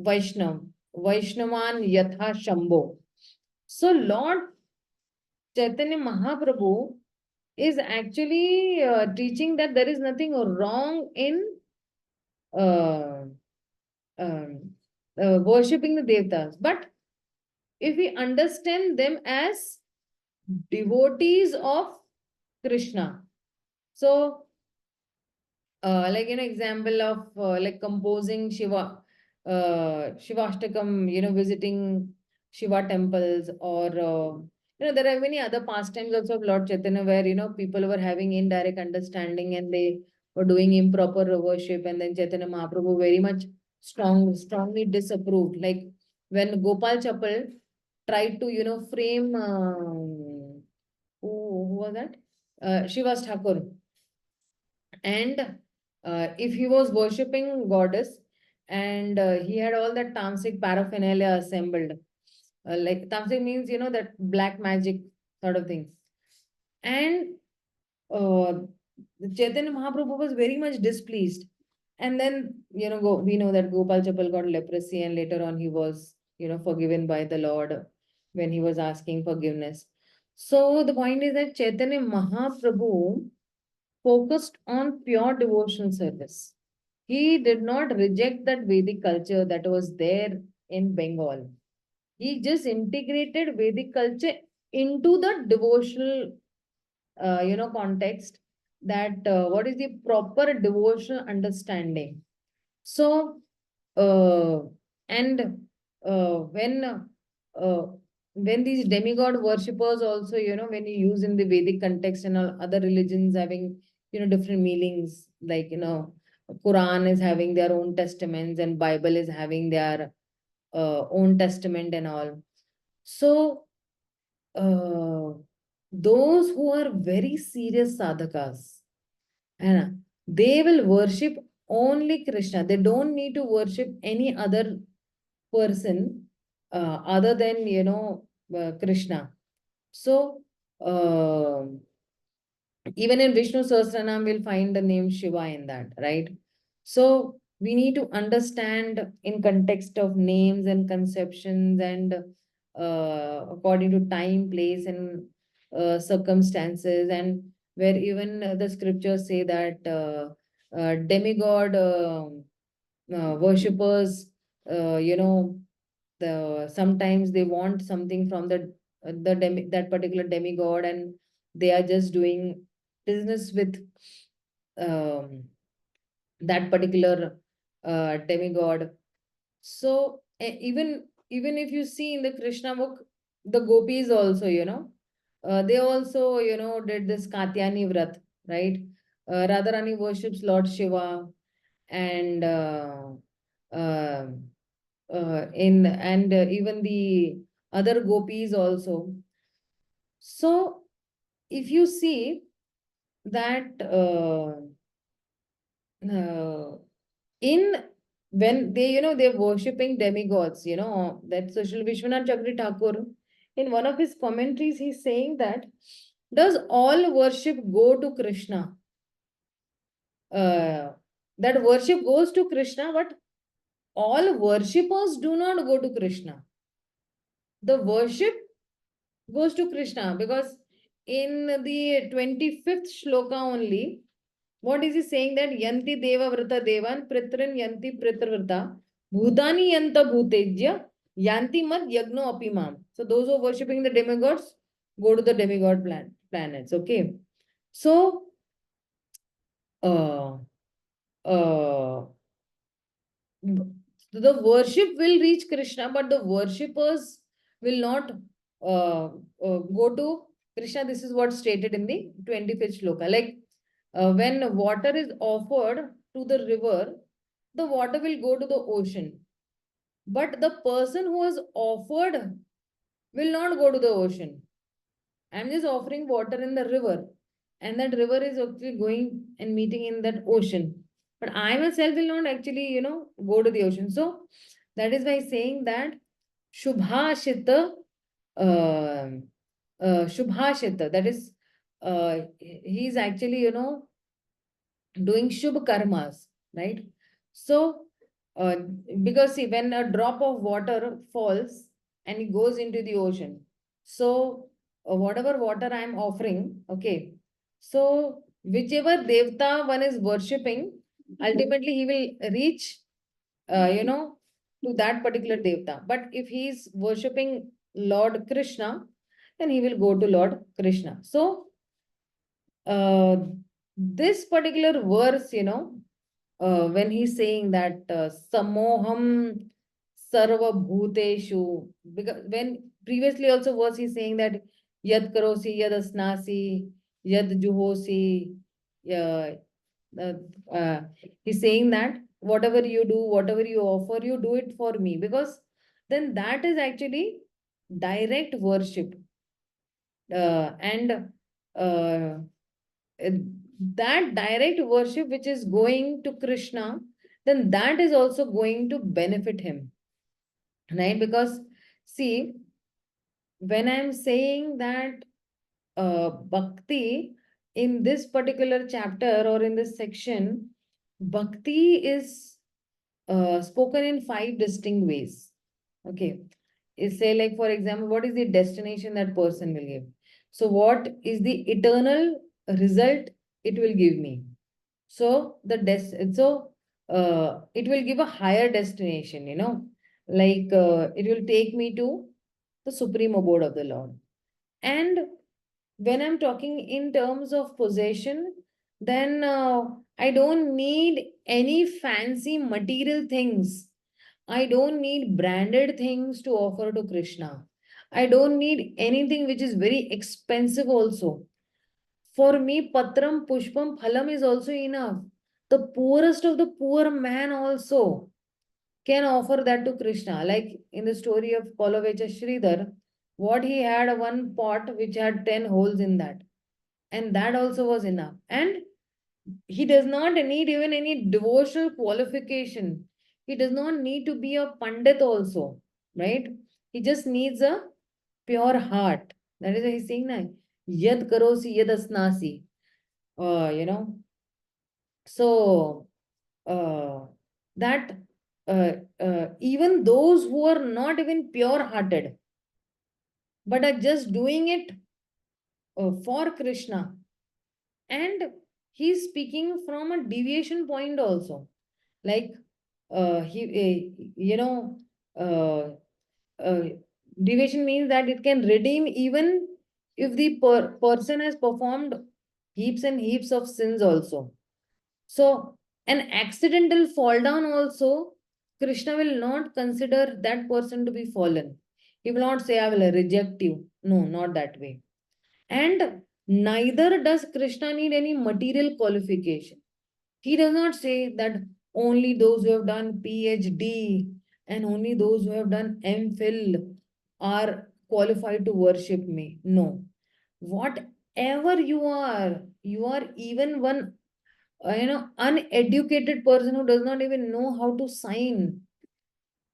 Vaishnav, Vaishnavan Yatha Shambho. So Lord Chaitanya Mahaprabhu is actually teaching that there is nothing wrong in uh, worshipping the Devtas. But if we understand them as devotees of Krishna, so like example of like composing Shivashtakam, visiting Shiva temples, or there are many other pastimes also of Lord Chaitanya where people were having indirect understanding and they were doing improper worship, and then Chaitanya Mahaprabhu very much strongly disapproved. Like when Gopal Chapal tried to frame who was that? Shivas Thakur. And if he was worshipping goddess and he had all that tamasic paraphernalia assembled, like tamasic means that black magic sort of thing, and uh, Chaitanya Mahaprabhu was very much displeased. And then we know that Gopal Chapal got leprosy, and later on he was forgiven by the Lord when he was asking forgiveness. So the point is that Chaitanya Mahaprabhu focused on pure devotional service. He did not reject that Vedic culture that was there in Bengal. He just integrated Vedic culture into the devotional, context. That what is the proper devotional understanding. So, uh, and uh, when these demigod worshippers also, when you use in the Vedic context and all other religions having, different meanings, like, Quran is having their own testaments and Bible is having their own testament and all. So, uh, those who are very serious sadhakas, and they will worship only Krishna. They don't need to worship any other person other than Krishna. So even in Vishnu Sahasranam, we'll find the name Shiva in that, right? So we need to understand in context of names and conceptions and according to time, place, and circumstances, and where even the scriptures say that demigod worshippers, the sometimes they want something from that particular demigod, and they are just doing business with um, that particular demigod. So even if you see in the Krishna book, the gopis also, they also, did this Katyani Vrat, right? Radharani worships Lord Shiva, and uh, in and even the other gopis also. So if you see that in when they they're worshipping demigods, that social Vishwanath Chakri Thakur, in one of his commentaries, he's saying that does all worship go to Krishna? That worship goes to Krishna, but all worshippers do not go to Krishna. The worship goes to Krishna, because in the 25th shloka only, What is he saying? That yanti deva vrata devan pritrin yanti pritravrata bhutani yanta bhutejya yanti mat yagno apimam. So those who are worshipping the demigods go to the demigod planets. Okay. So uh, uh, the worship will reach Krishna, but the worshippers will not go to Krishna. This is what stated in the 25th shloka. Like when water is offered to the river, the water will go to the ocean. But the person who has offered will not go to the ocean. I'm just offering water in the river, and that river is actually going and meeting in that ocean. But I myself will not actually, go to the ocean. So that is why saying that Shubhashita, uh, Shubhashita, that is, he's actually, doing Shubh karmas, right? So, uh, because see, when a drop of water falls and it goes into the ocean, so whatever water I am offering, okay, so whichever devta one is worshipping, ultimately he will reach, to that particular devta. But if he is worshipping Lord Krishna, then he will go to Lord Krishna. So, uh, this particular verse, when he's saying that samoham sarva bhuteshu, because when previously also was he saying that yad karosi yad asnasi yad juhosi, uh, uh, uh, he's saying that whatever you do, whatever you offer, you do it for me, because then that is actually direct worship, and uh, uh, that direct worship which is going to Krishna, then that is also going to benefit him, right? Because see, when I'm saying that bhakti in this particular chapter or in this section, bhakti is spoken in 5 distinct ways. Okay. Is say, like, for example, what is the destination that person will give? So, what is the eternal result it will give me? So, it will give a higher destination, like it will take me to the supreme abode of the Lord. And when I'm talking in terms of possession, then I don't need any fancy material things. I don't need branded things to offer to Krishna. I don't need anything which is very expensive also. For me, Patram, Pushpam, Phalam is also enough. The poorest of the poor man also can offer that to Krishna. Like in the story of Palavecha Sridhar, what he had one pot which had 10 holes in that. And that also was enough. And he does not need even any devotional qualification. He does not need to be a pandit also, right? He just needs a pure heart. That is why he's saying that yad karosi yad asnasi. Uh, you know, so uh, that even those who are not even pure hearted but are just doing it for Krishna, and he's speaking from a deviation point also, like he uh, uh, deviation means that it can redeem even if the person has performed heaps and heaps of sins also. So an accidental fall down also, Krishna will not consider that person to be fallen. He will not say, I will reject you. No, not that way. And neither does Krishna need any material qualification. He does not say that only those who have done PhD and only those who have done MPhil are qualified to worship me. No. Whatever you are even one uneducated person who does not even know how to sign.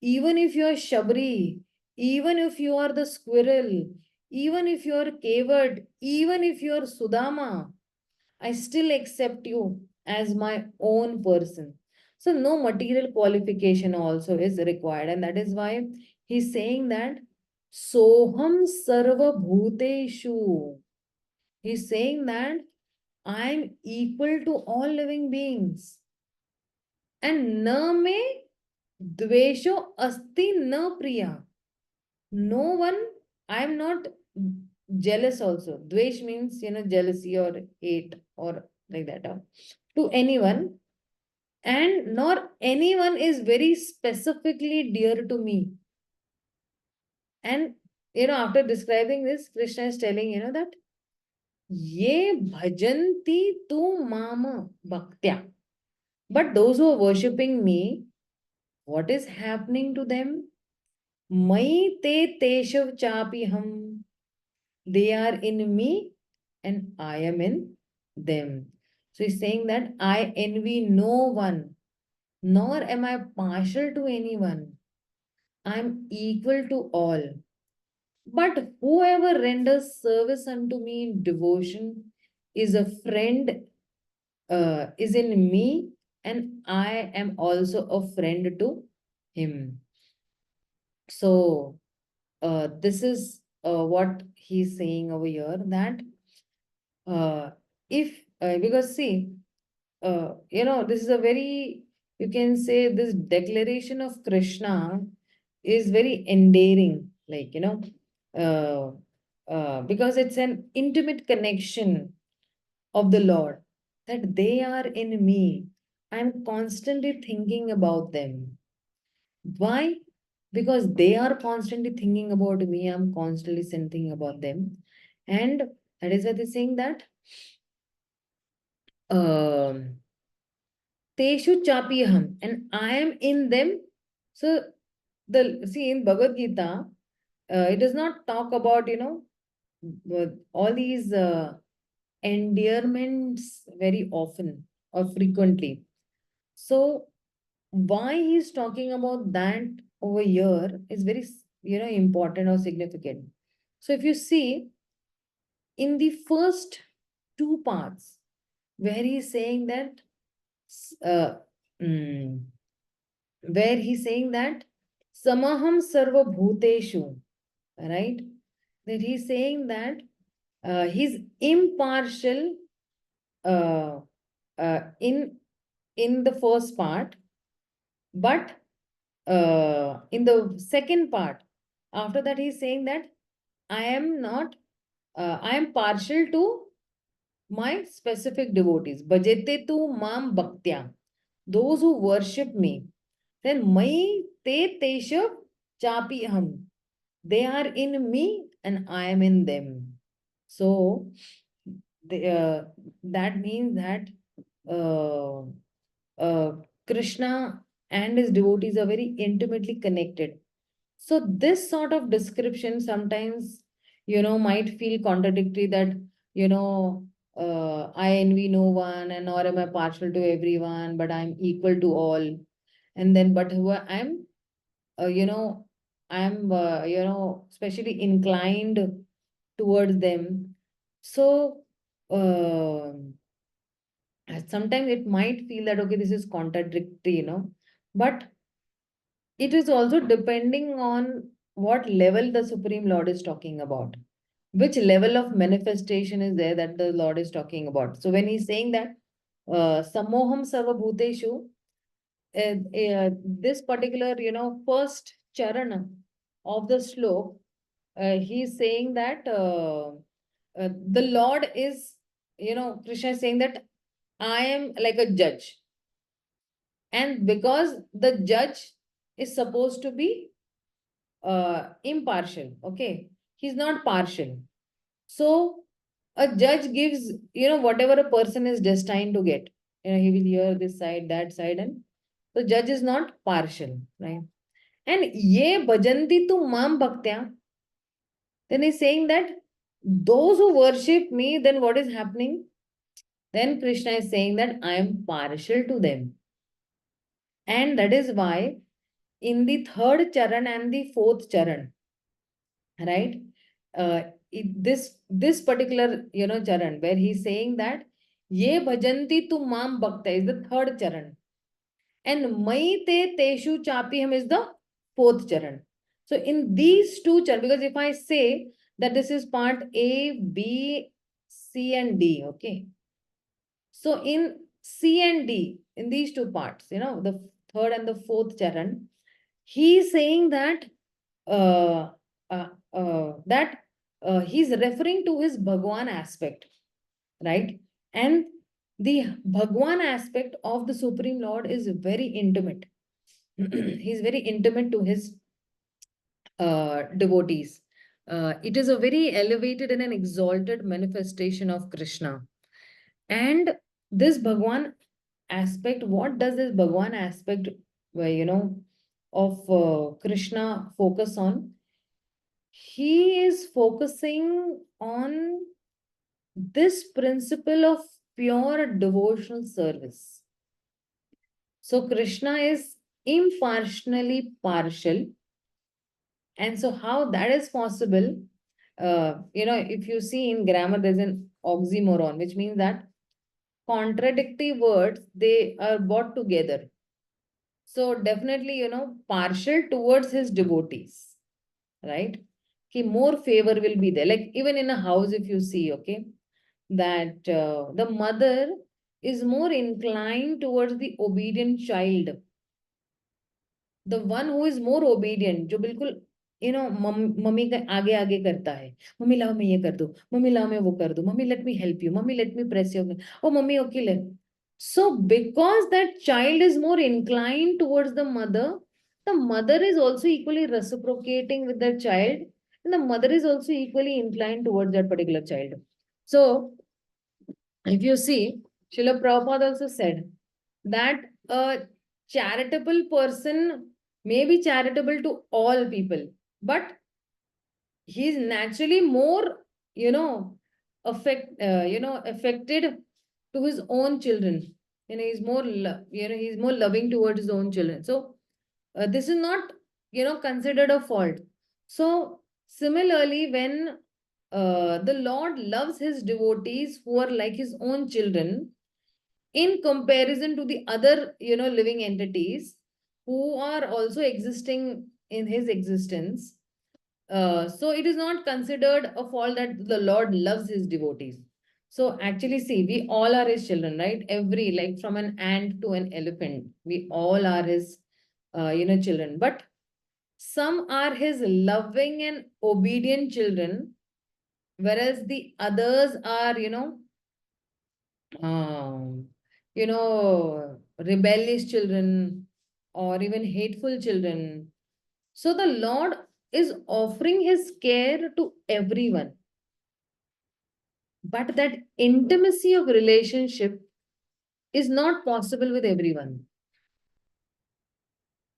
Even if you are Shabri, even if you are the squirrel, even if you are Kevad, even if you are Sudama, I still accept you as my own person. So no material qualification also is required. And that is why he's saying that Soham Sarva Bhuteshu. He's saying that I am equal to all living beings. And na me dvesho asti na priya. No one, I am not jealous also. Dvesh means, jealousy or hate or like that. To anyone. And nor anyone is very specifically dear to me. And, after describing this, Krishna is telling, that ye bhajanti tu mama bhaktya. But those who are worshipping me, what is happening to them? Mai te teshav chapiham. They are in me and I am in them. So he's saying that I envy no one, nor am I partial to anyone. I'm equal to all. But whoever renders service unto me in devotion is a friend, is in me, and I am also a friend to him. So, this is what he's saying over here, that if, because see, this is a very, you can say, this declaration of Krishna is very endearing, like, because it's an intimate connection of the Lord, that they are in me. I'm constantly thinking about them. Why? Because they are constantly thinking about me. I'm constantly thinking about them. And that is why they're saying that um Teshu chapiham, and I am in them. So see, in Bhagavad Gita, it does not talk about, all these endearments very often or frequently. So why he's talking about that over here is very, important or significant. So if you see in the first two parts, where he's saying that, uh, mm, where he's saying that samaham sarva bhuteshu, right? That he's saying that he's impartial uh, in the first part, but in the second part, after that he's saying that I am not, I am partial to my specific devotees. Bhajete tu mam bhaktya. Those who worship me. Then mai te teshav chapi aham. They are in me and I am in them. So that means that uh, Krishna and his devotees are very intimately connected. So this sort of description sometimes, might feel contradictory, that, I envy no one and nor am I partial to everyone, but I'm equal to all. And then, but who I'm, I'm, especially inclined towards them. So, sometimes it might feel that, okay, this is contradictory, but it is also depending on what level the Supreme Lord is talking about, which level of manifestation is there that the Lord is talking about. So when he's saying that, Samoham Sarva Bhuteshu, this particular, first charana of the slok, he's saying that the Lord is, Krishna is saying that I am like a judge. And because the judge is supposed to be impartial, okay? He's not partial. So a judge gives, whatever a person is destined to get. He will hear this side, that side, and the judge is not partial, right? And ye bhajanti tu mam bhaktya. Then he's saying that those who worship me, then what is happening? Then Krishna is saying that I am partial to them. And that is why in the third charan and the fourth charan, right? This particular, charan where he's saying that ye bhajanti tu mam bhakta is the third charan, and mai te teshu chapiham is the fourth charan. So in these two charan, because if I say that this is part A, B, C, and D, okay, So in C and D, in these two parts, the third and the fourth charan, he is saying that uh, he's referring to his Bhagwan aspect, right? And the Bhagwan aspect of the Supreme Lord is very intimate. He's very intimate to his devotees. It is a very elevated and an exalted manifestation of Krishna. And this Bhagwan aspect, what does this Bhagwan aspect, of Krishna focus on? He is focusing on this principle of pure devotional service. So Krishna is impartially partial. And so how that is possible, if you see in grammar, there's an oxymoron, which means that contradictory words, they are brought together. So definitely, partial towards his devotees, right? More favor will be there. Like even in a house, if you see, okay, that the mother is more inclined towards the obedient child. The one who is more obedient, जो बिल्कुल mummy के आगे आगे करता है, mummy लाओ मैं ये कर दूं, मम्मी लाओ मैं वो कर दूं, mummy let me help you, mummy let me press you, oh mummy okay ले. So because that child is more inclined towards the mother is also equally reciprocating with the child, and the mother is also equally inclined towards that particular child. So if you see, Srila Prabhupada also said that a charitable person may be charitable to all people, but he is naturally more, affected to his own children. He's more, he's more loving towards his own children. So this is not, considered a fault. So similarly, when the Lord loves his devotees who are like his own children, in comparison to the other, living entities who are also existing in his existence. So it is not considered a fault that the Lord loves his devotees. So actually, see, we all are his children, right? Every, like from an ant to an elephant, we all are his, children. But some are his loving and obedient children, whereas the others are, um, rebellious children or even hateful children. So the Lord is offering his care to everyone. But that intimacy of relationship is not possible with everyone.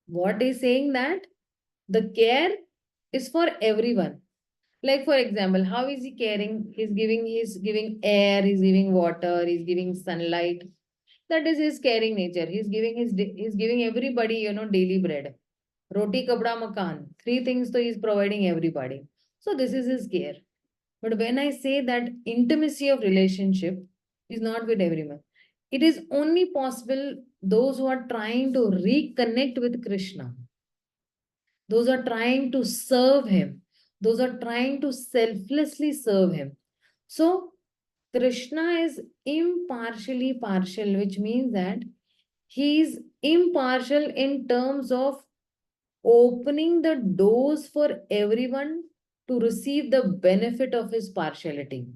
What is saying that the care is for everyone. Like for example, how is he caring? He's giving air, he's giving water, he's giving sunlight. That is his caring nature. He's giving everybody, daily bread. Roti, kapda, makan. Three things so he's providing everybody. So this is his care. But when I say that intimacy of relationship is not with everyone, it is only possible those who are trying to reconnect with Krishna. Those are trying to serve him. Those are trying to selflessly serve him. So Krishna is impartially partial, which means that he is impartial in terms of opening the doors for everyone to receive the benefit of his partiality.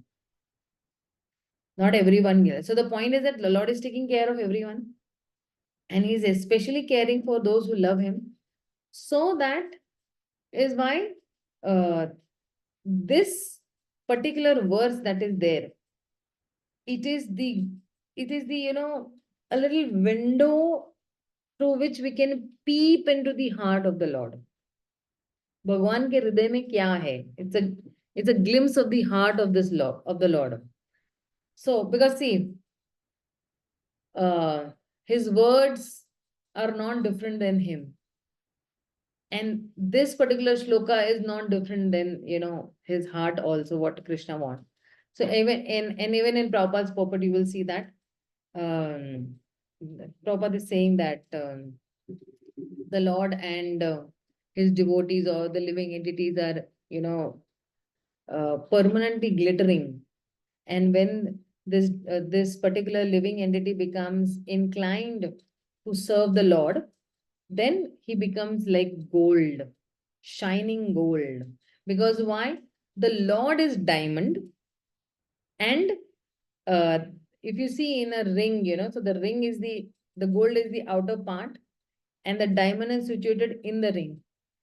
Not everyone here. So the point is that the Lord is taking care of everyone. And he is especially caring for those who love him. So that is why this particular verse that is there, it is the, a little window through which we can peep into the heart of the Lord. भगवान के हृदय में क्या है? It's a glimpse of the heart of this Lord, of the Lord. So because see, his words are not different than him. And this particular shloka is not different than, his heart also, what Krishna wants. So even in Prabhupada's purport, you will see that Prabhupada is saying that the Lord and his devotees or the living entities are, permanently glittering. And when this particular living entity becomes inclined to serve the Lord, then he becomes like gold, shining gold. Because why? The Lord is diamond, and uh, if you see in a ring, so the ring is the gold is the outer part, and the diamond is situated in the ring.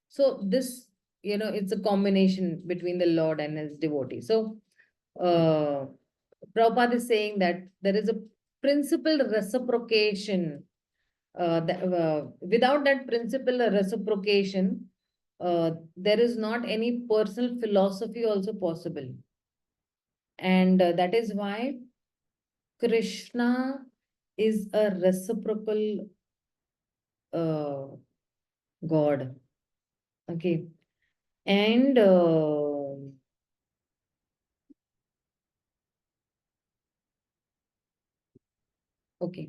So this, it's a combination between the Lord and his devotee. So Prabhupada is saying that there is a principal reciprocation. Without that principal reciprocation, there is not any personal philosophy also possible. And that is why Krishna is a reciprocal God. Okay. And okay,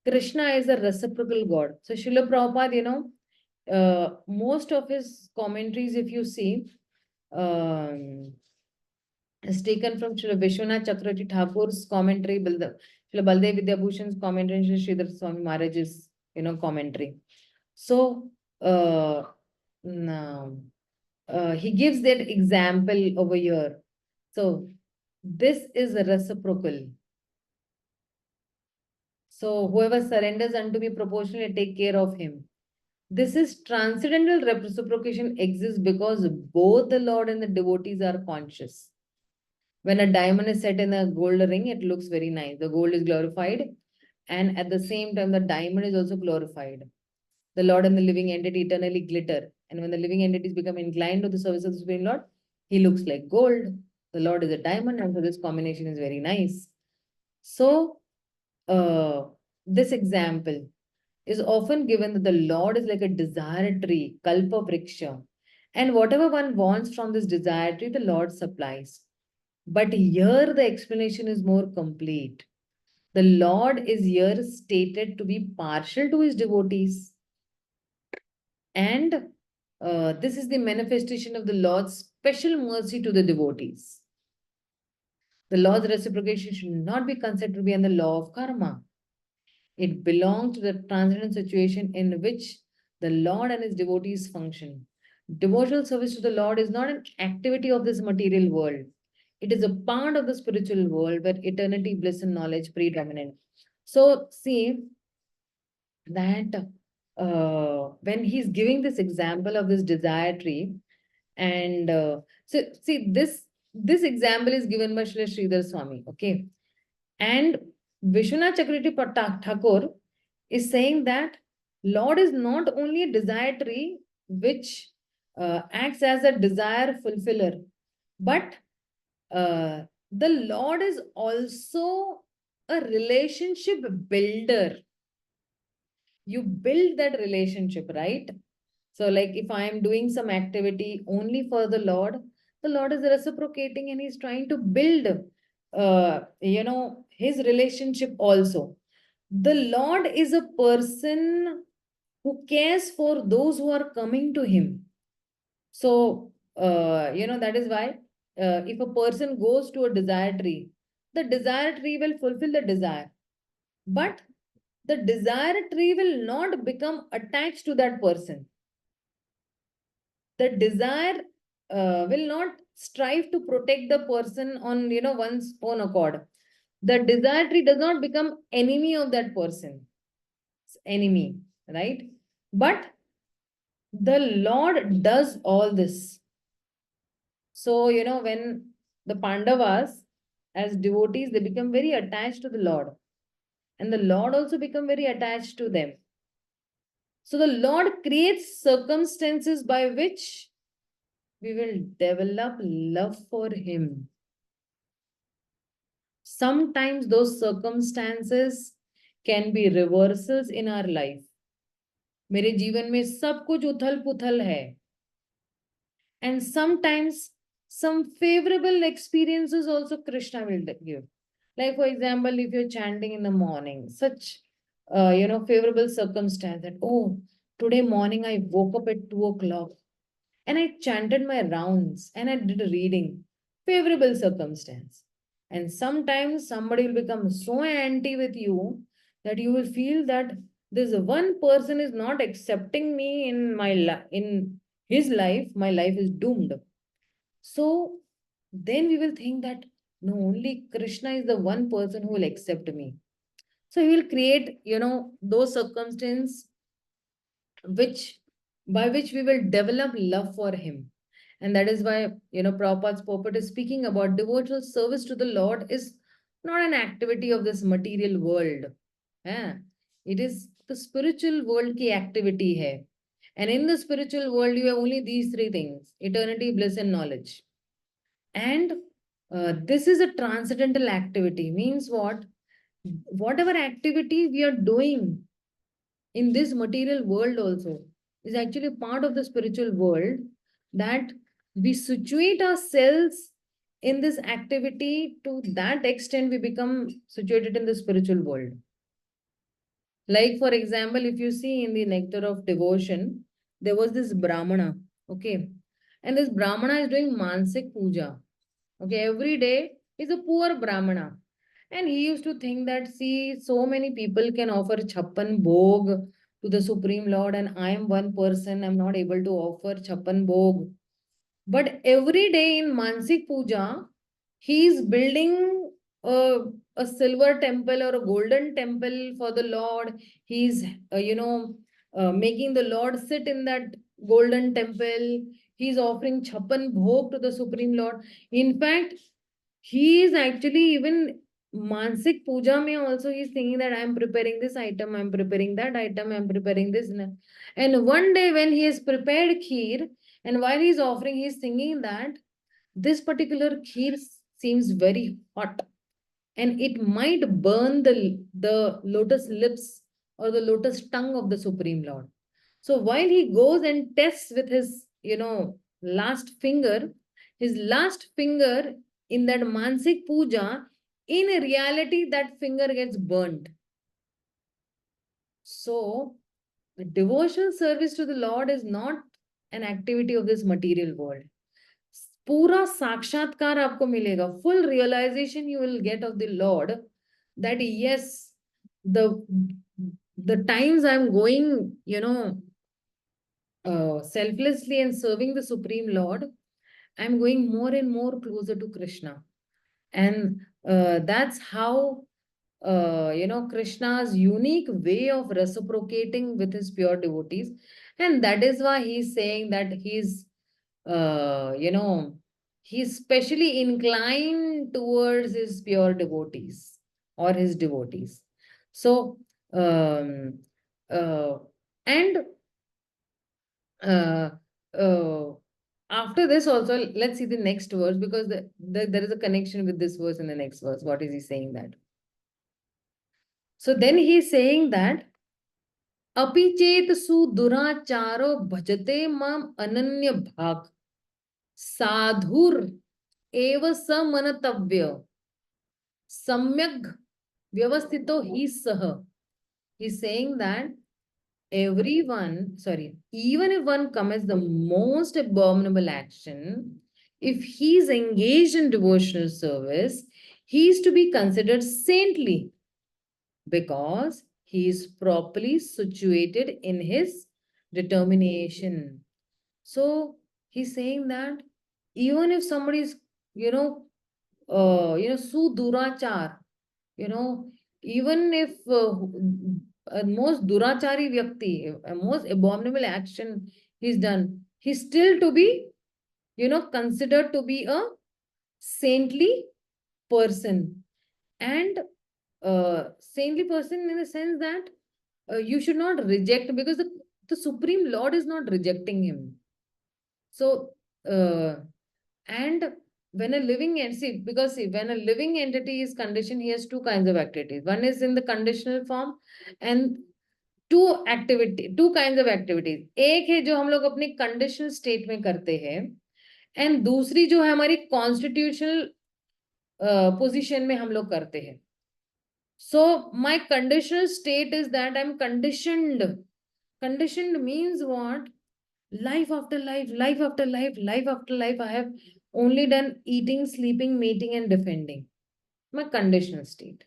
Krishna is a reciprocal God. So Srila Prabhupada, most of his commentaries, if you see, is taken from Srila Vishwanath Chakravarti Thakur's commentary, Srila Baldev Vidyabhushan's commentary, and Srila Sridhar Swami Maharaj's, commentary. So, now, he gives that example over here. So, this is a reciprocal. So, whoever surrenders unto me proportionally, I take care of him. This is transcendental reciprocation exists because both the Lord and the devotees are conscious. When a diamond is set in a gold ring, it looks very nice. The gold is glorified, and at the same time, the diamond is also glorified. The Lord and the living entity eternally glitter. And when the living entities become inclined to the service of the Supreme Lord, he looks like gold. The Lord is a diamond, and so this combination is very nice. So, this example is often given that the Lord is like a desire tree, kalpa vriksha. And whatever one wants from this desire tree, the Lord supplies. But here the explanation is more complete. The Lord is here stated to be partial to his devotees. And this is the manifestation of the Lord's special mercy to the devotees. The Lord's reciprocation should not be considered to be in the law of karma. It belongs to the transcendent situation in which the Lord and his devotees function. Devotional service to the Lord is not an activity of this material world. It is a part of the spiritual world where eternity, bliss, and knowledge predominate. So, see that when he's giving this example of this desire tree, and so see this example is given by Srila Sridhar Swami, okay, and Vishwanath Chakravarti Thakur is saying that Lord is not only a desire tree which acts as a desire fulfiller, but the Lord is also a relationship builder. You build that relationship, right? So, like if I am doing some activity only for the Lord is reciprocating and he's trying to build, his relationship also. The Lord is a person who cares for those who are coming to him. So, that is why if a person goes to a desire tree, the desire tree will fulfill the desire. But the desire tree will not become attached to that person. The desire will not strive to protect the person on one's own accord. The desire tree does not become enemy of that person. It's enemy, right? But the Lord does all this. So, when the Pandavas, as devotees, they become very attached to the Lord. And the Lord also become very attached to them. So the Lord creates circumstances by which we will develop love for him. Sometimes those circumstances can be reversals in our life. मेरे जीवन में सब कुछ उथल पुथल है. And sometimes some favorable experiences also Krishna will give. Like for example, if you're chanting in the morning, such favorable circumstance that, oh, today morning I woke up at 2 o'clock and I chanted my rounds and I did a reading. Favorable circumstance. And sometimes somebody will become so anti with you that you will feel that this one person is not accepting me in in his life, my life is doomed. So then we will think that no, only Krishna is the one person who will accept me. So he will create, those circumstances which by which we will develop love for him. And that is why, Prabhupada's purport is speaking about devotional service to the Lord is not an activity of this material world. Eh? It is the spiritual world ki activity hai. And in the spiritual world, you have only these three things: eternity, bliss, and knowledge. And this is a transcendental activity. Means what? Whatever activity we are doing in this material world also is actually part of the spiritual world, that we situate ourselves in this activity to that extent we become situated in the spiritual world. Like, for example, if you see in the nectar of devotion, there was this Brahmana, okay, and this Brahmana is doing Mansik Puja, okay, every day. He's a poor Brahmana. And he used to think that, see, so many people can offer Chappan Bhog to the Supreme Lord, and I am one person, I'm not able to offer Chappan Bhog. But every day in Mansik Puja, he is building a silver temple or a golden temple for the Lord. He's, making the Lord sit in that golden temple. He's offering Chappan Bhog to the Supreme Lord. In fact, he is actually even Mansik Puja mein also he's thinking that I'm preparing this item, I'm preparing that item, I'm preparing this. And one day when he has prepared kheer, and while he's offering, he's thinking that this particular kheer seems very hot and it might burn the lotus lips or the lotus tongue of the Supreme Lord. So while he goes and tests with his, last finger, his last finger in that Mansik Puja, in reality, that finger gets burnt. So the devotional service to the Lord is not an activity of this material world. पूरा साक्षात्कार आपको मिलेगा, full realization you will get of the Lord, that yes, the the times I'm going, selflessly and serving the Supreme Lord, I'm going more and more closer to Krishna. And that's how, Krishna's unique way of reciprocating with his pure devotees. And that is why he's saying that uh, you know, he's specially inclined towards his pure devotees or his devotees. So, uh, and uh, uh, after this also, let's see the next verse, because there is a connection with this verse and the next verse. What is he saying that? So then he's saying that अपि चेत सुदुराचारो भजते माम अनन्य भाग साधुर एव समनतव्य सम्यक व्यवस्थितो ही सह. He's saying that even if one commits the most abominable action, if he's engaged in devotional service, he is to be considered saintly because he is properly situated in his determination. So he's saying that even if somebody is, sudurachar, even if a most durachari vyakti, a most abominable action he's done, he's still to be, considered to be a saintly person. And saintly person in the sense that you should not reject, because the Supreme Lord is not rejecting him. So, and when a living entity, because see, when a living entity is conditioned, he has two kinds of activities. One is in the conditional form, and two kinds of activities. एक है जो हम लोग अपनी conditional state में करते हैं, and दूसरी जो है हमारी constitutional position में हम लोग करते हैं. So my conditional state is that I'm conditioned. Conditioned means what? Life after life, life after life, life after life, I have only done eating, sleeping, mating, and defending. my conditional state.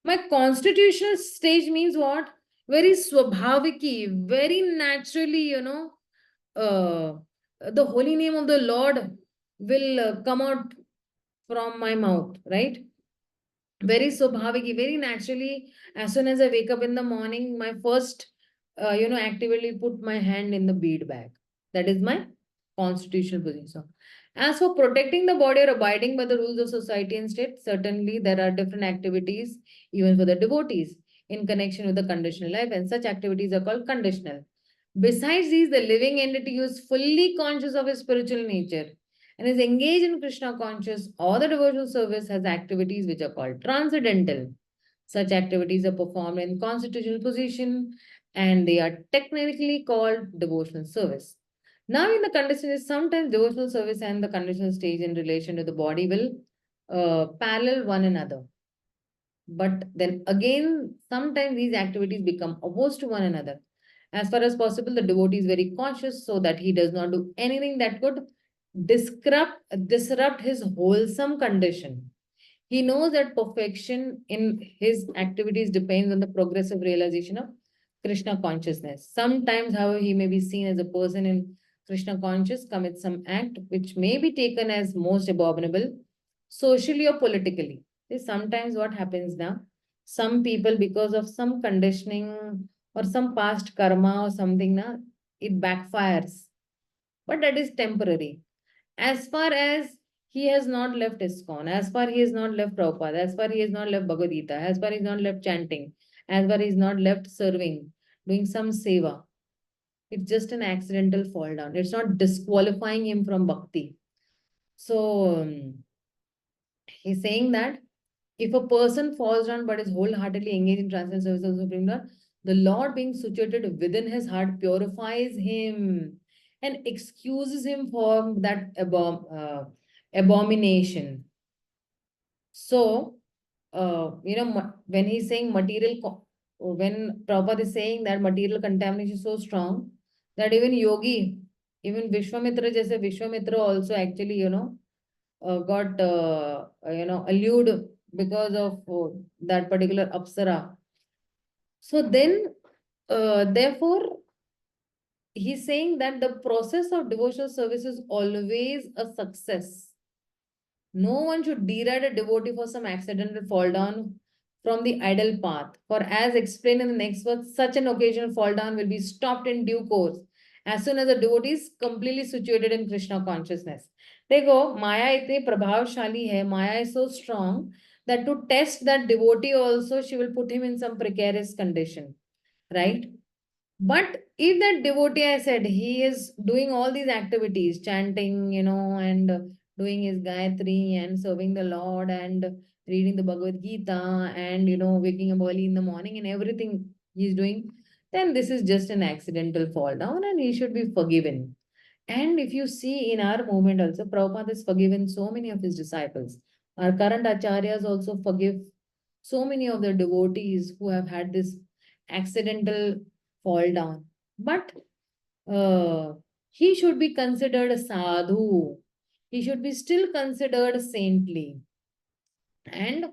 My constitutional stage means what? Very swabhaviki, very naturally, uh, the holy name of the Lord will come out from my mouth, right? Very swabhaviki, very naturally. As soon as I wake up in the morning, my first, actively put my hand in the bead bag. That is my constitutional position. So, as for protecting the body or abiding by the rules of society and state, certainly there are different activities even for the devotees in connection with the conditional life, and such activities are called conditional. Besides these, the living entity is fully conscious of his spiritual nature and is engaged in Krishna conscious or the devotional service has activities which are called transcendental. Such activities are performed in constitutional position and they are technically called devotional service. Now, in the conditional, sometimes devotional service and the conditional stage in relation to the body will parallel one another. But then again, sometimes these activities become opposed to one another. As far as possible, the devotee is very conscious so that he does not do anything that could disrupt his wholesome condition. He knows that perfection in his activities depends on the progressive realization of Krishna consciousness. Sometimes, however, he may be seen as a person in Krishna conscious commits some act which may be taken as most abominable socially or politically. See, sometimes what happens now, some people because of some conditioning or some past karma or something now, it backfires. But that is temporary. As far as he has not left ISKCON, as far he has not left Prabhupada, as far he has not left Bhagavad Gita, as far he has not left chanting, as far he has not left serving, doing some seva, it's just an accidental fall down. It's not disqualifying him from bhakti. So he's saying that if a person falls down but is wholeheartedly engaged in transcendental service of the Supreme Lord, the Lord being situated within his heart purifies him and excuses him from that abomination. So, when he's saying when Prabhupada is saying that material contamination is so strong that even yogi, even Vishwamitra, just Vishwamitra also actually, got, allured because of that particular apsara. So then, therefore, he's saying that the process of devotional service is always a success. No one should deride a devotee for some accidental fall down from the idle path. For as explained in the next verse, such an occasional fall down will be stopped in due course as soon as the devotee is completely situated in Krishna consciousness. देखो माया इतनी प्रभावशाली है, Maya is so strong that to test that devotee also she will put him in some precarious condition, right? But if that devotee, I said, he is doing all these activities, chanting, and doing his Gayatri and serving the Lord and reading the Bhagavad Gita and, waking up early in the morning and everything he's doing, then this is just an accidental fall down and he should be forgiven. And if you see in our movement also, Prabhupada has forgiven so many of his disciples. Our current acharyas also forgive so many of their devotees who have had this accidental fall down. But he should be considered a sadhu. He should be still considered saintly. And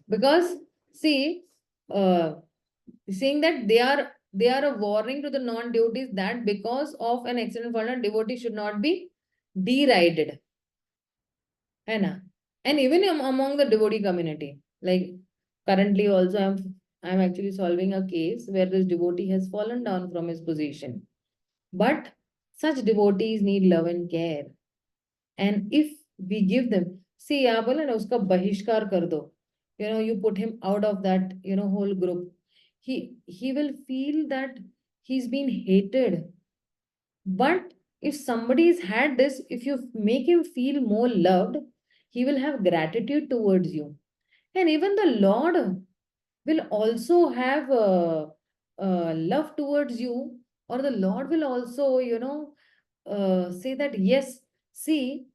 because see, saying that they are a warning to the non-devotees that because of an accident fall down, devotee should not be derided. है ना? And even among the devotee community, like currently also I'm actually solving a case where this devotee has fallen down from his position. But such devotees need love and care. And if we give them, see, यहाँ बोले ना उसका बहिष्कार कर दो, you put him out of that, whole group. He will feel that he's been hated. But if somebody's had this, if you make him feel more loved, he will have gratitude towards you. And even the Lord will also have love towards you, or the Lord will also, say that, yes, see,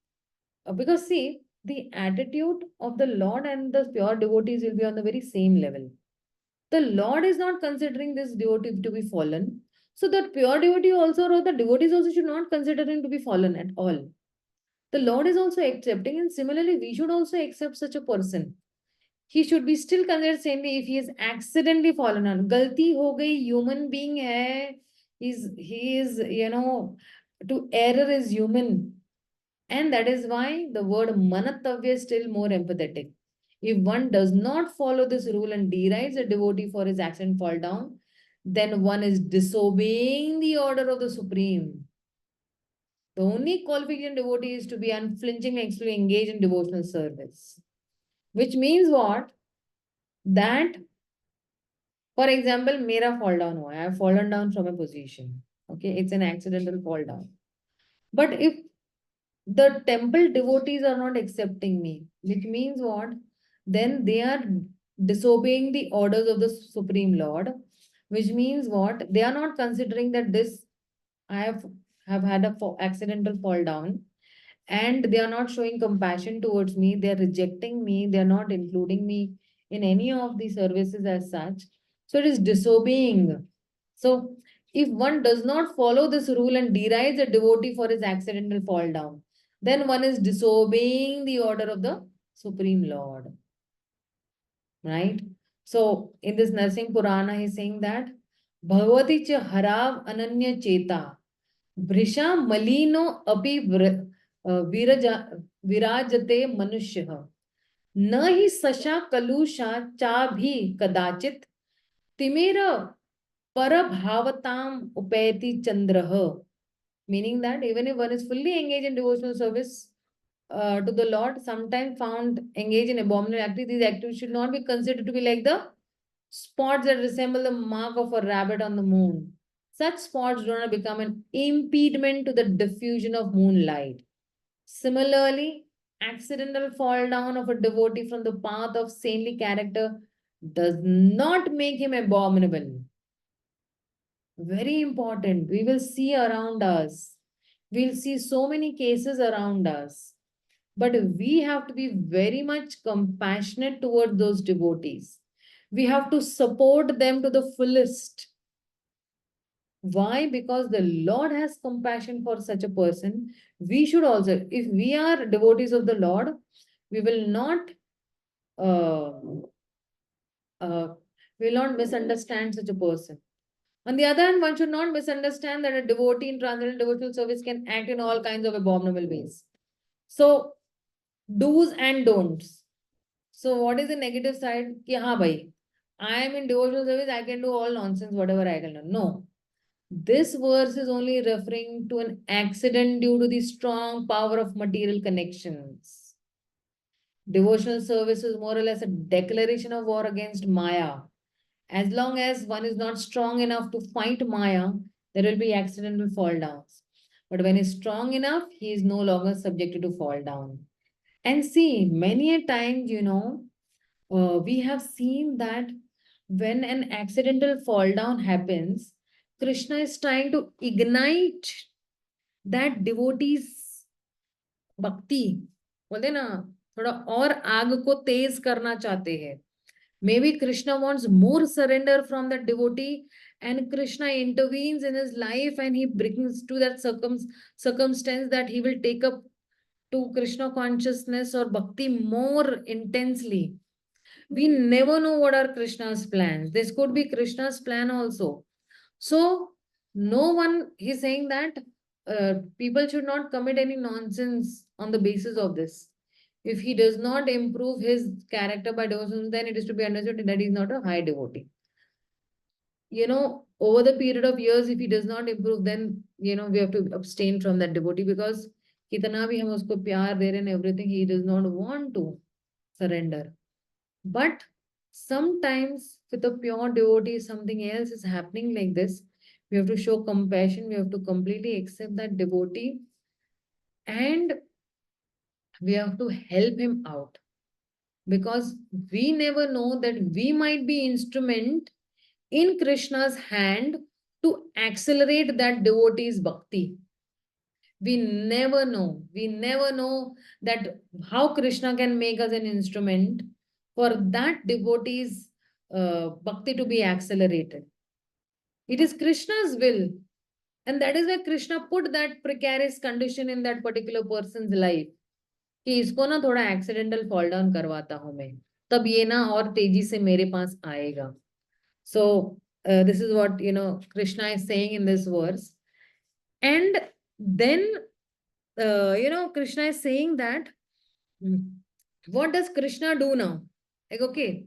because see, the attitude of the Lord and the pure devotees will be on the very same level. The Lord is not considering this devotee to be fallen. So that pure devotee also, or the devotees also should not consider him to be fallen at all. the Lord is also accepting, and similarly, we should also accept such a person. He should be still considered saintly if he has accidentally fallen on. Galti ho gayi, human being hai. He is, to error is human. And that is why the word manatavya is still more empathetic. If one does not follow this rule and derides a devotee for his accident fall down, then one is disobeying the order of the Supreme. The only qualification devotee is to be unflinchingly actually engaged in devotional service. Which means what? That, for example, mera fall down hua. I have fallen down from a position. Okay, it's an accidental fall down. But if the temple devotees are not accepting me, which means what? Then they are disobeying the orders of the Supreme Lord, which means what? They are not considering that this I have had a accidental fall down, and they are not showing compassion towards me. They are rejecting me. They are not including me in any of the services as such. So it is disobeying. So if one does not follow this rule and derides a devotee for his accidental fall down, then one is disobeying the order of the Supreme Lord. Right? So in this Narsingh Purana, he's saying that Bhagavati cha harav ananya cheta Brisha malino api virajate manushya न ही सशा कलुषा चा भी कदाचित तिमेर parabhavatam upayati chandraha. Meaning that even if one is fully engaged in devotional service to the Lord, sometimes found engaged in abominable activities, these activities should not be considered to be like the spots that resemble the mark of a rabbit on the moon. Such spots do not become an impediment to the diffusion of moonlight. Similarly, accidental fall down of a devotee from the path of saintly character does not make him abominable. Very important. We will see around us. We'll see so many cases around us. But we have to be very much compassionate toward those devotees. We have to support them to the fullest. Why? Because the Lord has compassion for such a person. We should also, if we are devotees of the Lord, we will not uh, misunderstand such a person. On the other hand, one should not misunderstand that a devotee in transcendental devotional service can act in all kinds of abominable ways. So, do's and don'ts. So, what is the negative side? Ki, haan bhai, I am in devotional service, I can do all nonsense, whatever I can do. No. This verse is only referring to an accident due to the strong power of material connections. Devotional service is more or less a declaration of war against Maya. As long as one is not strong enough to fight Maya, there will be accidental fall downs. But when he's strong enough, he is no longer subjected to fall down. And see, many a time, we have seen that when an accidental fall down happens, Krishna is trying to ignite that devotee's bhakti. बोलते ना थोड़ा और आग को तेज करना चाहते हैं. Maybe Krishna wants more surrender from that devotee, and Krishna intervenes in his life and he brings to that circumstance that he will take up to Krishna consciousness or bhakti more intensely. We never know what are Krishna's plans. This could be Krishna's plan also. So, no one, he's saying that people should not commit any nonsense on the basis of this. If he does not improve his character by devotion, then it is to be understood that he is not a high devotee. Over the period of years, if he does not improve, then, we have to abstain from that devotee because kitana bhi hum usko pyar de rahe and everything, he does not want to surrender. But sometimes with a pure devotee, something else is happening like this. We have to show compassion. We have to completely accept that devotee and we have to help him out because we never know that we might be instrument in Krishna's hand to accelerate that devotee's bhakti. We never know. We never know that how Krishna can make us an instrument for that devotee's bhakti to be accelerated. It is Krishna's will. And that is why Krishna put that precarious condition in that particular person's life. कि इसको ना थोड़ा accidental fall down करवाता हूँ मैं, तब ये ना और तेजी से मेरे पास आएगा. So this is what Krishna is saying in this verse. And then Krishna is saying that what does Krishna do now? Like, okay,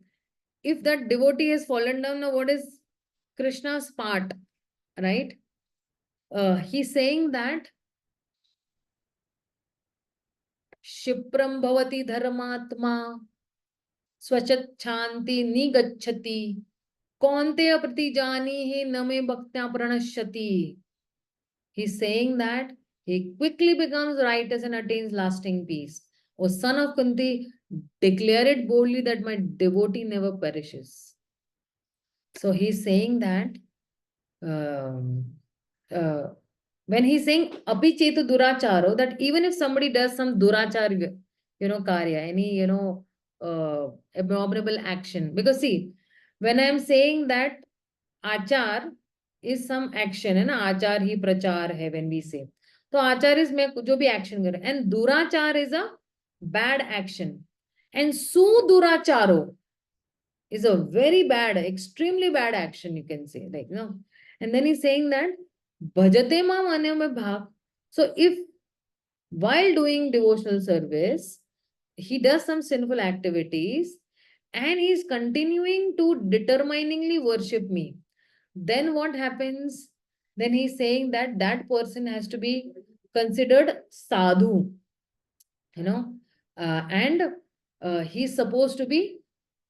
if that devotee has fallen down, now what is Krishna's part, right? He's saying that Shipram bhavati dharmatma स्वच्छांति निगच्छति कौन्ते प्रति जानी ही नमे भक्त्या प्रणश्यति. He's saying that he quickly becomes righteous and attains lasting peace. O son of Kunti, declare it boldly that my devotee never perishes. So he's saying that um, uh, when he's saying api chetu duracharo, that even if somebody does some durachar, karya, any, abominable action. Because see, when I'm saying that achar is some action, है ना, आचार ही प्रचार है when we say. तो आचार is मैं जो भी action कर, and दुराचार is a bad action, and suduracharo is a very bad, extremely bad action, you can say, like, no. And then he's saying that bhajate mam anyam bhav. So if while doing devotional service, he does some sinful activities and he's continuing to determiningly worship me, then what happens? Then he's saying that that person has to be considered sadhu, and he's supposed to be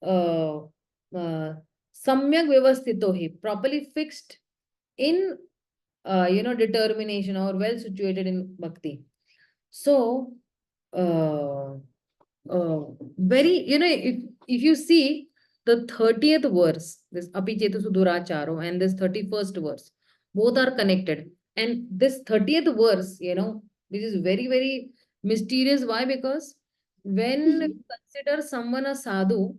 samyak vyavasthito hi, properly fixed in determination or well situated in bhakti. So very, if you see the 30th verse, this apichetu suduracharo, and this 31st verse, both are connected. And this 30th verse, which is very, very mysterious. Why? Because when we consider someone a sadhu,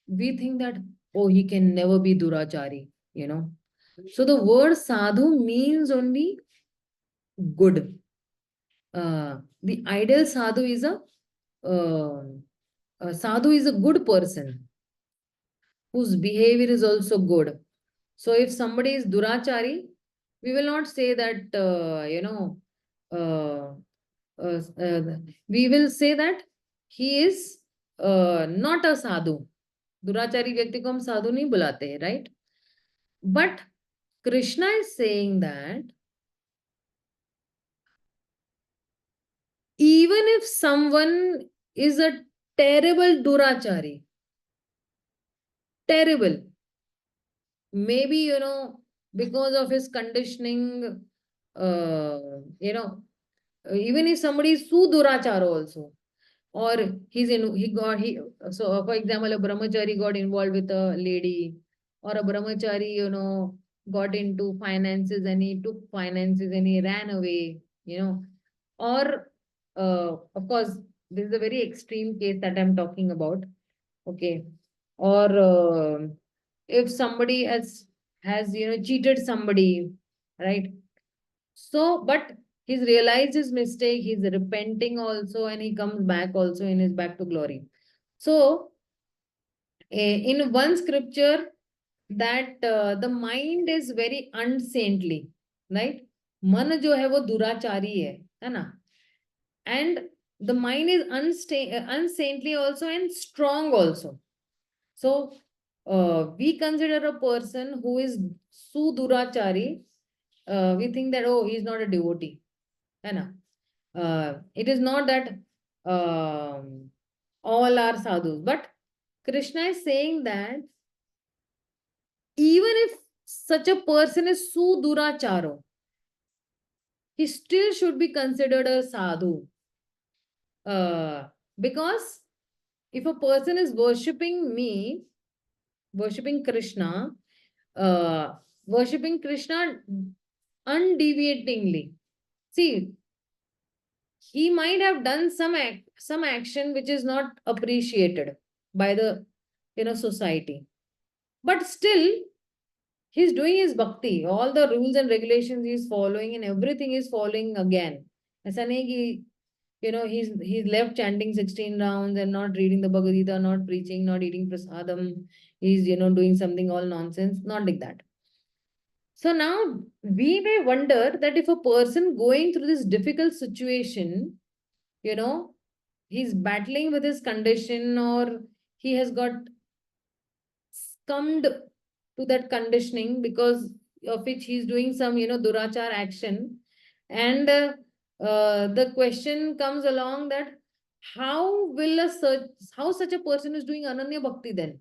we think that, oh, he can never be durachari. So the word sadhu means only good. The ideal sadhu is a sadhu is a good person whose behavior is also good. So if somebody is durachari, we will not say that, uh, we will say that he is not a sadhu. Durachari व्यक्ति को हम साधु नहीं बुलाते हैं, right? But Krishna is saying that even if someone is a terrible durachari, terrible, maybe, because of his conditioning, even if somebody is sudurachara also, or so for example, a brahmachari got involved with a lady, or a brahmachari, got into finances and he took finances and he ran away, or of course, this is a very extreme case that I'm talking about. Okay. Or if somebody has cheated somebody, right? So, but he's realized his mistake, he's repenting also, and he comes back also and is back to glory. So, in one scripture, that the mind is very unsaintly, right? मन जो है वो दुराचारी है ना? And the mind is unsaintly also and strong also. So we consider a person who is sudurachari, we think that, oh, he is not a devotee. It is not that all are sadhus, but Krishna is saying that even if such a person is suduracharo, he still should be considered a sadhu. Because if a person is worshipping me, worshipping Krishna undeviatingly. See, he might have done some action which is not appreciated by the society, but still He's doing his bhakti. All the rules and regulations he's following and everything is following again. ऐसा नहीं कि, he's left chanting 16 rounds and not reading the Bhagavad Gita, not preaching, not eating prasadam. He's, doing something all nonsense. Not like that. So now we may wonder that if a person going through this difficult situation, he's battling with his condition, or he has got succumbed to that conditioning because of which he's doing some, durachar action. And the question comes along that how such a person is doing Ananya Bhakti then?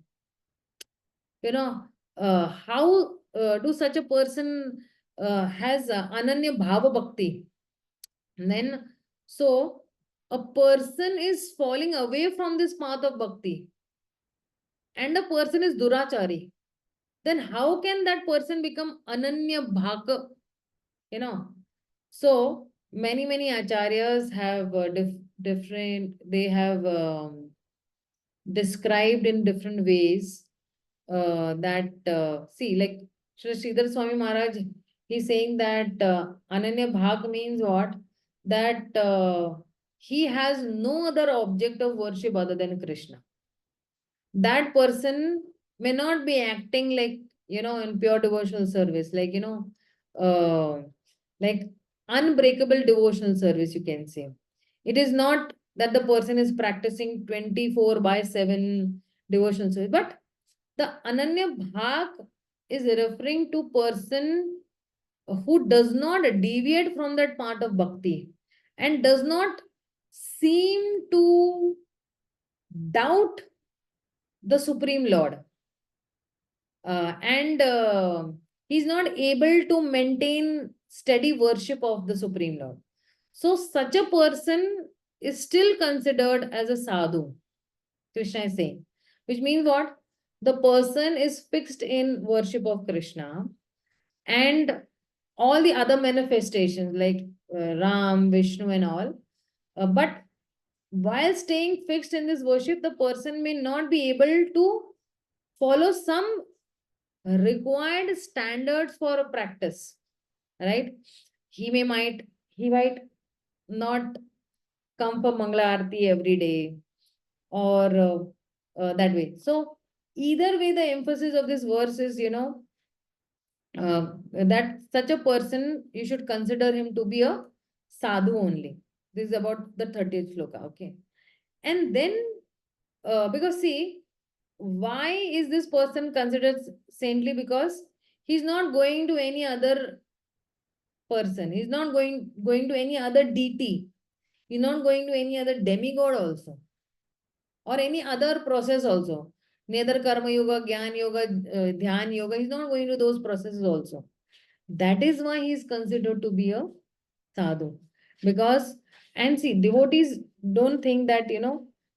How do such a person has Ananya Bhava Bhakti? And then, so a person is falling away from this path of bhakti and a person is durachari. Then how can that person become Ananya Bhaka? So many acharyas have they have described in different ways that, see, like Sridhar Swami Maharaj, he's saying that Ananya Bhak means what? That he has no other object of worship other than Krishna. That person may not be acting like, in pure devotional service, like, like unbreakable devotional service, you can say. It is not that the person is practicing 24/7 devotional service, but the Ananya Bhak is referring to person who does not deviate from that part of bhakti and does not seem to doubt the Supreme Lord. And he's not able to maintain steady worship of the Supreme Lord. So such a person is still considered as a sadhu, Krishna is saying. Which means what? The person is fixed in worship of Krishna and all the other manifestations like Ram, Vishnu and all. But while staying fixed in this worship, the person may not be able to follow some required standards for a practice, right? He might not come for Mangala Aarti every day or that way. So either way, the emphasis of this verse is, that such a person, you should consider him to be a sadhu only. This is about the 30th shloka, okay? And then, because see, why is this person considered saintly? Because he's not going to any other person. He's not going to any other deity. He's not going to any other demigod also. Or any other process also. Neither karma yoga, jnana yoga, dhyan yoga. He's not going to those processes also. That is why he is considered to be a sadhu. Because, and see, devotees don't think that,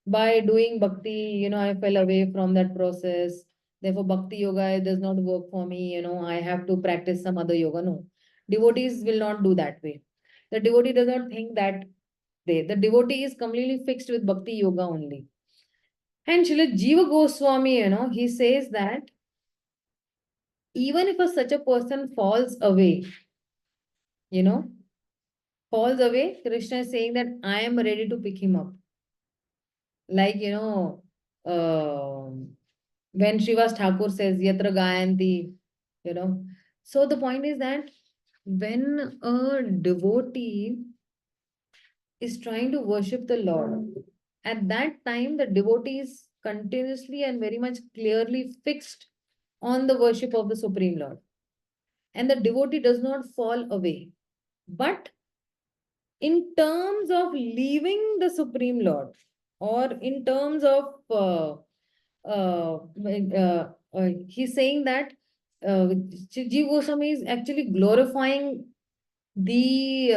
by doing bhakti, I fell away from that process. Therefore, bhakti yoga does not work for me. I have to practice some other yoga. No, devotees will not do that way. The devotee does not think that way. The devotee is completely fixed with bhakti yoga only. And Srila Jiva Goswami, he says that even if such a person falls away, Krishna is saying that I am ready to pick him up. Like, when Srivas Thakur says, Yatra Gayanti, So the point is that when a devotee is trying to worship the Lord, at that time the devotee is continuously and very much clearly fixed on the worship of the Supreme Lord. And the devotee does not fall away. But in terms of leaving the Supreme Lord, or in terms of, he's saying that Jiva Goswami is actually glorifying the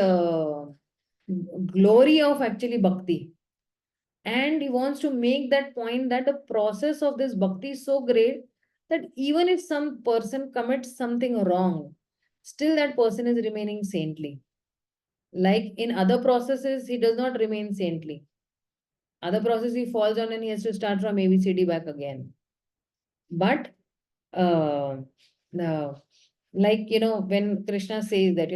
glory of actually bhakti. And he wants to make that point that the process of this bhakti is so great that even if some person commits something wrong, still that person is remaining saintly. Like in other processes, he does not remain saintly. Other process, he falls down and he has to start from ABCD back again. But Like, when Krishna says that,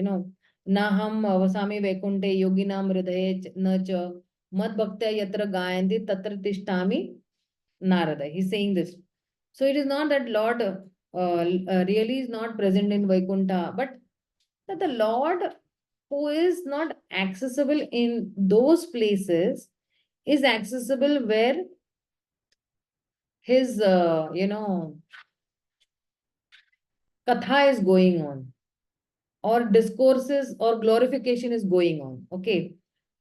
Naham vasami vaikunte yoginam hridaye na cha mad bhaktya yatra gayanti tatra tishtami narada. He's saying this. So it is not that Lord really is not present in Vaikuntha, but that the Lord who is not accessible in those places is accessible where his, katha is going on, or discourses or glorification is going on. Okay.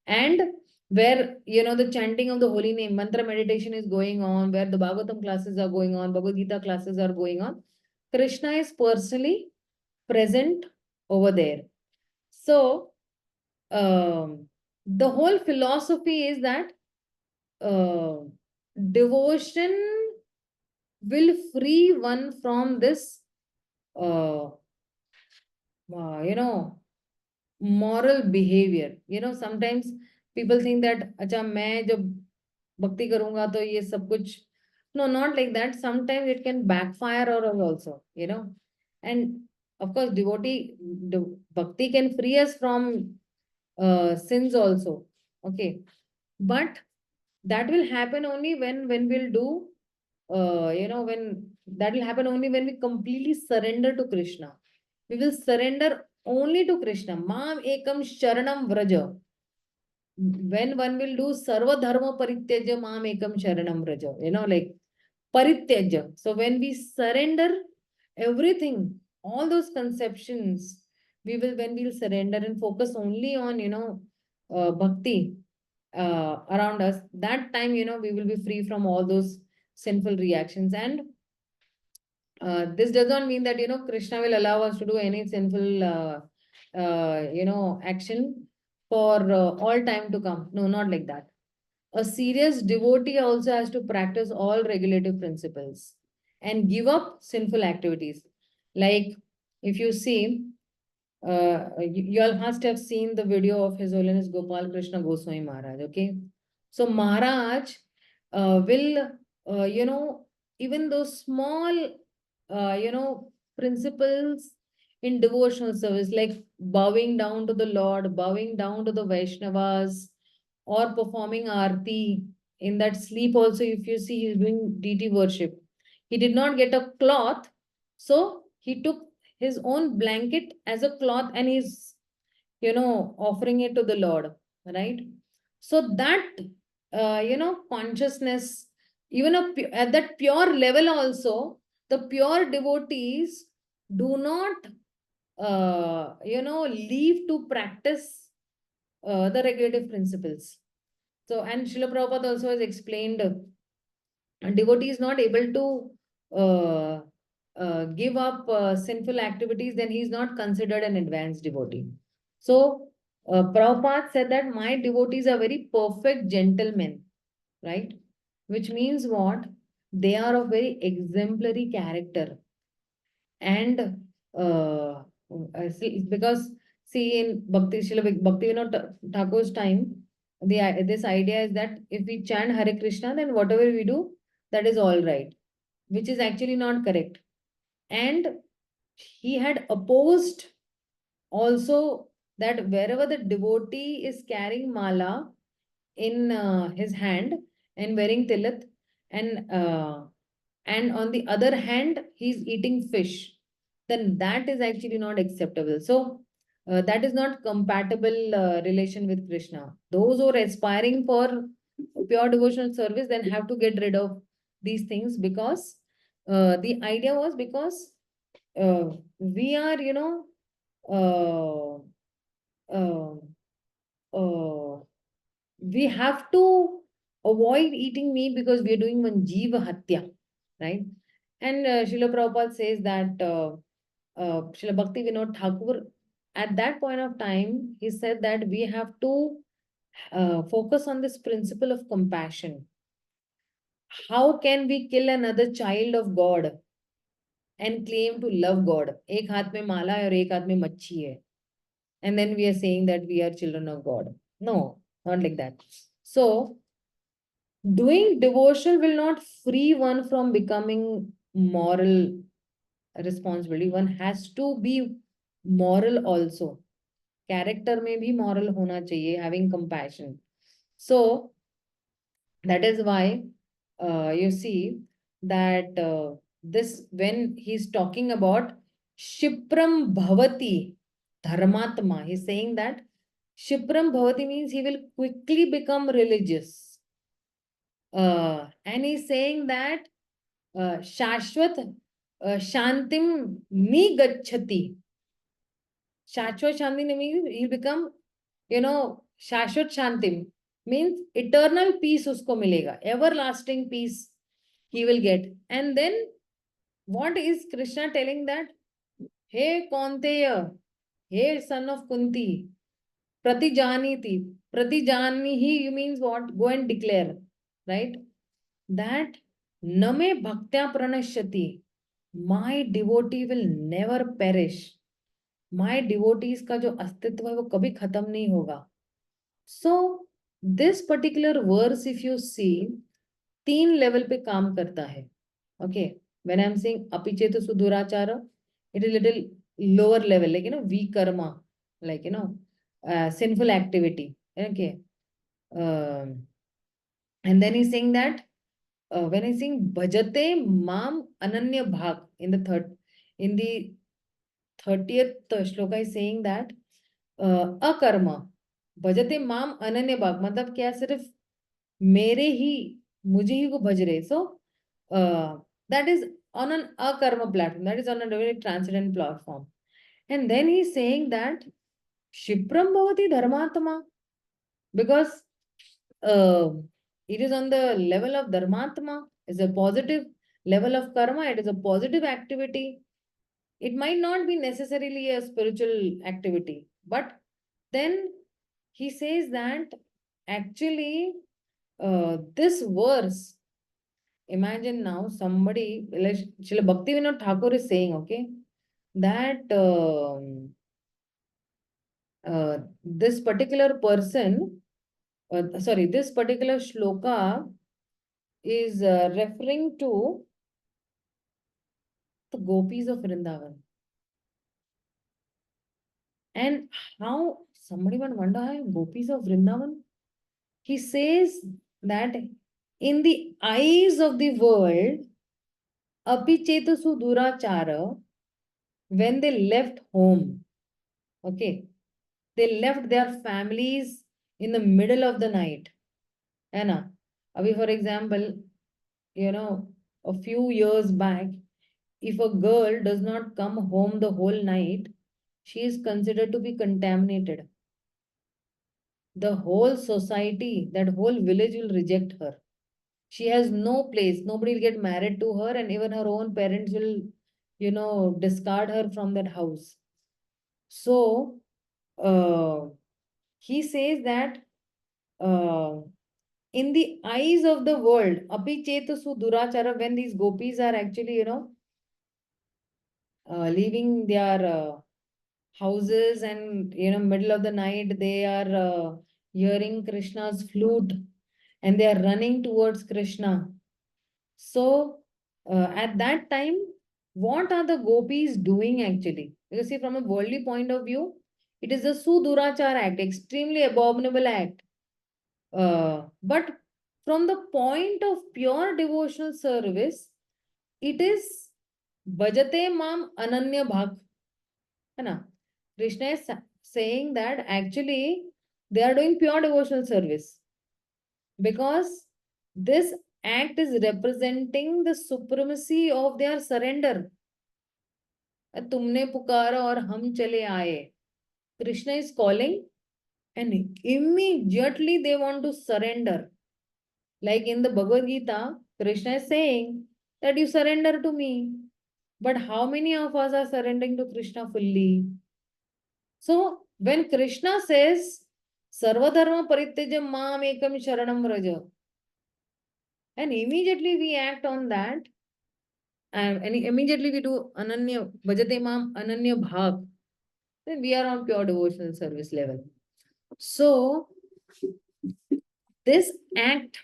And where, the chanting of the holy name, mantra meditation is going on, where the Bhagavatam classes are going on, Bhagavad Gita classes are going on, Krishna is personally present over there. So, the whole philosophy is that uh, devotion will free one from this, moral behavior. Sometimes people think that, acha, मैं जब भक्ति करूंगा तो ये सब कुछ. No, not like that. Sometimes it can backfire on us also, And of course, bhakti can free us from sins also. Okay. But that will happen only when we'll do, when that will happen only when we completely surrender to Krishna. We will surrender only to Krishna. Mam ekam sharanam vraja. When one will do sarva dharma parityajya mam ekam sharanam vraja. Like parityajya. So when we surrender everything, all those conceptions, when we'll surrender and focus only on, bhakti around us, that time, we will be free from all those sinful reactions. And this does not mean that, Krishna will allow us to do any sinful, action for all time to come. No, not like that. A serious devotee also has to practice all regulative principles and give up sinful activities. Like, if you see, you all must have seen the video of His Holiness Gopal Krishna Goswami Maharaj. Okay. So Maharaj will, even those small, principles in devotional service, like bowing down to the Lord, bowing down to the Vaishnavas, or performing arti. In that sleep also, if you see, he's doing deity worship. He did not get a cloth, so he took his own blanket as a cloth and he's, offering it to the Lord, right? So that, consciousness, even at that pure level also, the pure devotees do not, leave to practice the regulative principles. So, and Srila Prabhupada also has explained, a devotee is not able to give up sinful activities, then he is not considered an advanced devotee. So, Prabhupada said that my devotees are very perfect gentlemen, right? Which means what? They are of very exemplary character. And because, see, in Bhakti Vinod Thakur's time, this idea is that if we chant Hare Krishna, then whatever we do, that is all right, which is actually not correct. And he had opposed also that wherever the devotee is carrying mala in his hand and wearing tilat, and on the other hand he's eating fish, then that is actually not acceptable. So that is not compatible relation with Krishna. Those who are aspiring for pure devotional service then have to get rid of these things, because the idea was, because we are, uh, uh, uh, we have to avoid eating meat because we are doing one jiva hatya, right? And Srila Prabhupada says that Srila Bhakti Vinod Thakur, at that point of time, he said that we have to focus on this principle of compassion. How can we kill another child of God and claim to love God? एक हाथ में माला है और एक हाथ में मच्छी है. And then we are saying that we are children of God. No, not like that. So, doing devotion will not free one from becoming moral, responsibility. One has to be moral also. Character में भी moral होना चाहिए, having compassion. So that is why you see that this, when he's talking about Shipram Bhavati Dharmatma, he's saying that Shipram Bhavati means he will quickly become religious. And he's saying that Shashwat Shantim Ni Gachati. Shashwat Shantim means he'll become, Shashwat Shantim means eternal peace usko milega, everlasting peace he will get. And then what is Krishna telling that? Hey Kaunteya, hey son of Kunti, Pratijaniti. Pratijanihi means what? Go and declare, right? That Name Bhaktya Pranashyati, my devotee will never perish. My devotees का जो अस्तित्व है वो कभी खत्म नहीं होगा. So this particular verse, if you see, 3 level पे काम करता है. Okay, when I'm saying apichetu sudurachara, it is little lower level, like vikarma, like sinful activity. Okay, and then he's saying that when he's saying bhajate mam ananya bhag in the 30th shloka is saying that akarma bhajate mam ananya bhag, मतलब क्या, सिर्फ मेरे ही, मुझे ही को भज रहे. So that is on an akarma platform, that is on a very transcendent platform. And then he's saying that Shipram Bhavati Dharmatma, because it is on the level of Dharmatma, is a positive level of karma, it is a positive activity. It might not be necessarily a spiritual activity, but then he says that actually this verse, imagine now somebody like Srila Bhaktivinoda Thakur is saying, okay, that this particular person, this particular shloka is referring to the gopis of Vrindavan. And how somebody might wonder, how gopis of Vrindavan? He says that in the eyes of the world, apichetusu durachara, when they left home, okay, they left their families in the middle of the night. Anna, for example, a few years back, if a girl does not come home the whole night, she is considered to be contaminated. The whole society, that whole village will reject her. She has no place. Nobody will get married to her, and even her own parents will, discard her from that house. So, he says that in the eyes of the world, api chetusu durachara, when these gopis are actually, leaving their houses, and middle of the night they are hearing Krishna's flute and they are running towards Krishna. So at that time, what are the gopis doing actually? Because see, from a worldly point of view, it is a sudurachar act, extremely abominable act. But from the point of pure devotional service, it is bhajate mam ananya bhag. Krishna is saying that actually they are doing pure devotional service, because this act is representing the supremacy of their surrender. तुमने पुकारा और हम चले आए. Krishna is calling and immediately they want to surrender. Like in the Bhagavad Gita, Krishna is saying that you surrender to me. But how many of us are surrendering to Krishna fully? So when Krishna says, Sarvadharma Parityajam Mam Ekam Sharanam Vraja, and immediately we act on that, and immediately we do Ananya, Bhajate Mam Ananya Bhag, then we are on pure devotional service level. So this act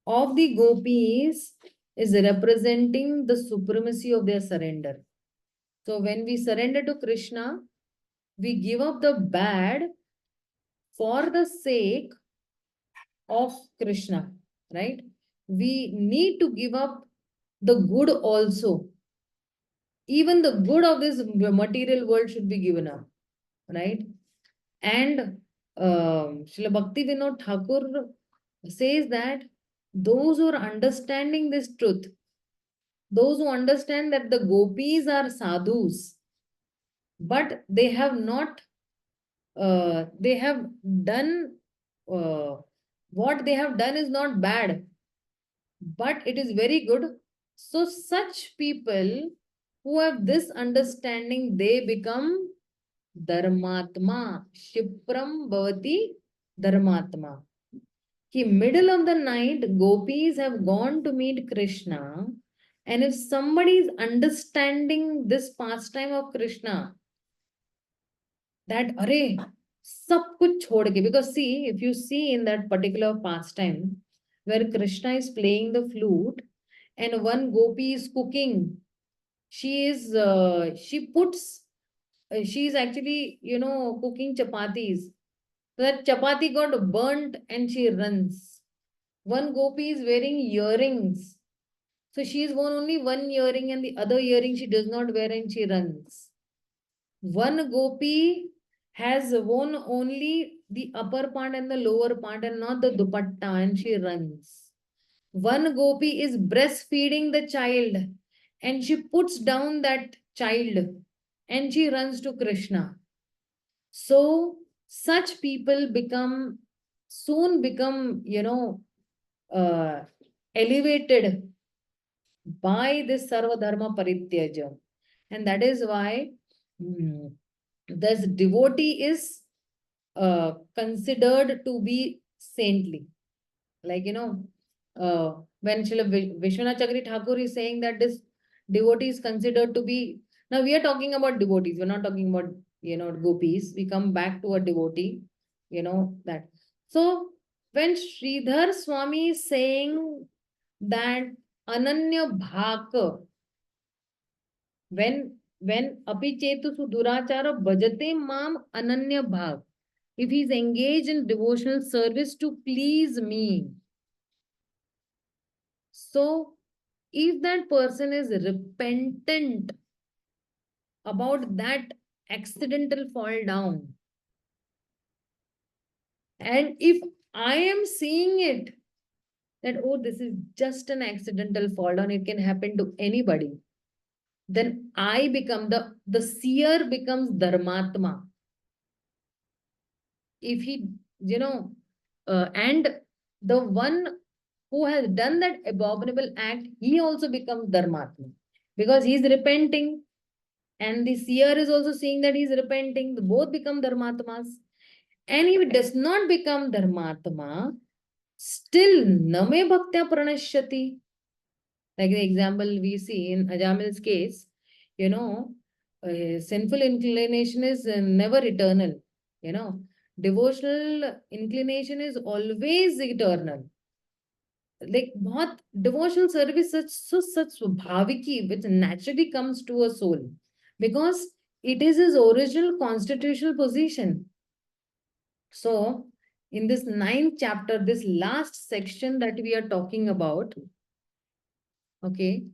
of the gopis is representing the supremacy of their surrender. So when we surrender to Krishna, we give up the bad for the sake of Krishna, right? We need to give up the good also. Even the good of this material world should be given up, right? And Srila Bhakti Vinod Thakur says that those who are understanding this truth, those who understand that the gopis are sadhus, but they have not, they have done, what they have done is not bad, but it is very good. So such people who have this understanding, they become Dharmatma. Shipram Bhavati Dharmatma. Ki middle of the night, gopis have gone to meet Krishna. And if somebody is understanding this pastime of Krishna, that अरे सब कुछ छोड़ के, because see, if you see in that particular pastime where Krishna is playing the flute and one gopi is cooking, she is she puts she is actually, you know, cooking chapatis. So that chapati got burnt and she runs. One gopi is wearing earrings, so she is worn only one earring and the other earring she does not wear and she runs. One gopi has worn only the upper part and the lower part and not the dupatta, and she runs. One gopi is breastfeeding the child and she puts down that child and she runs to Krishna. So such people soon become, you know, elevated by this Sarva Dharma Parityaja. And that is why this devotee is considered to be saintly. Like, you know, when Srila Vishwanath Chakri Thakur is saying that this devotee is considered to be, now we are talking about devotees, we're not talking about, you know, gopis. We come back to a devotee, you know, that. So when Sridhar Swami is saying that Ananya Bhaka, when api chetu sudurachara bhajate mam ananya bhav, if he is engaged in devotional service to please me, so if that person is repentant about that accidental fall down, and if I am seeing it that, oh, this is just an accidental fall down, it can happen to anybody, then I become the seer becomes Dharmatma. If he, you know, and the one who has done that abominable act, he also becomes Dharmatma because he is repenting. And the seer is also seeing that he is repenting. Both become Dharmatmas. And if it does not become Dharmatma, still Name Bhaktya Pranashyati. Like the example we see in Ajamil's case, you know, sinful inclination is never eternal. You know, devotional inclination is always eternal. Like बहुत devotional service such bhaviki which naturally comes to a soul because it is his original constitutional position. So in this 9th chapter, this last section that we are talking about, okay,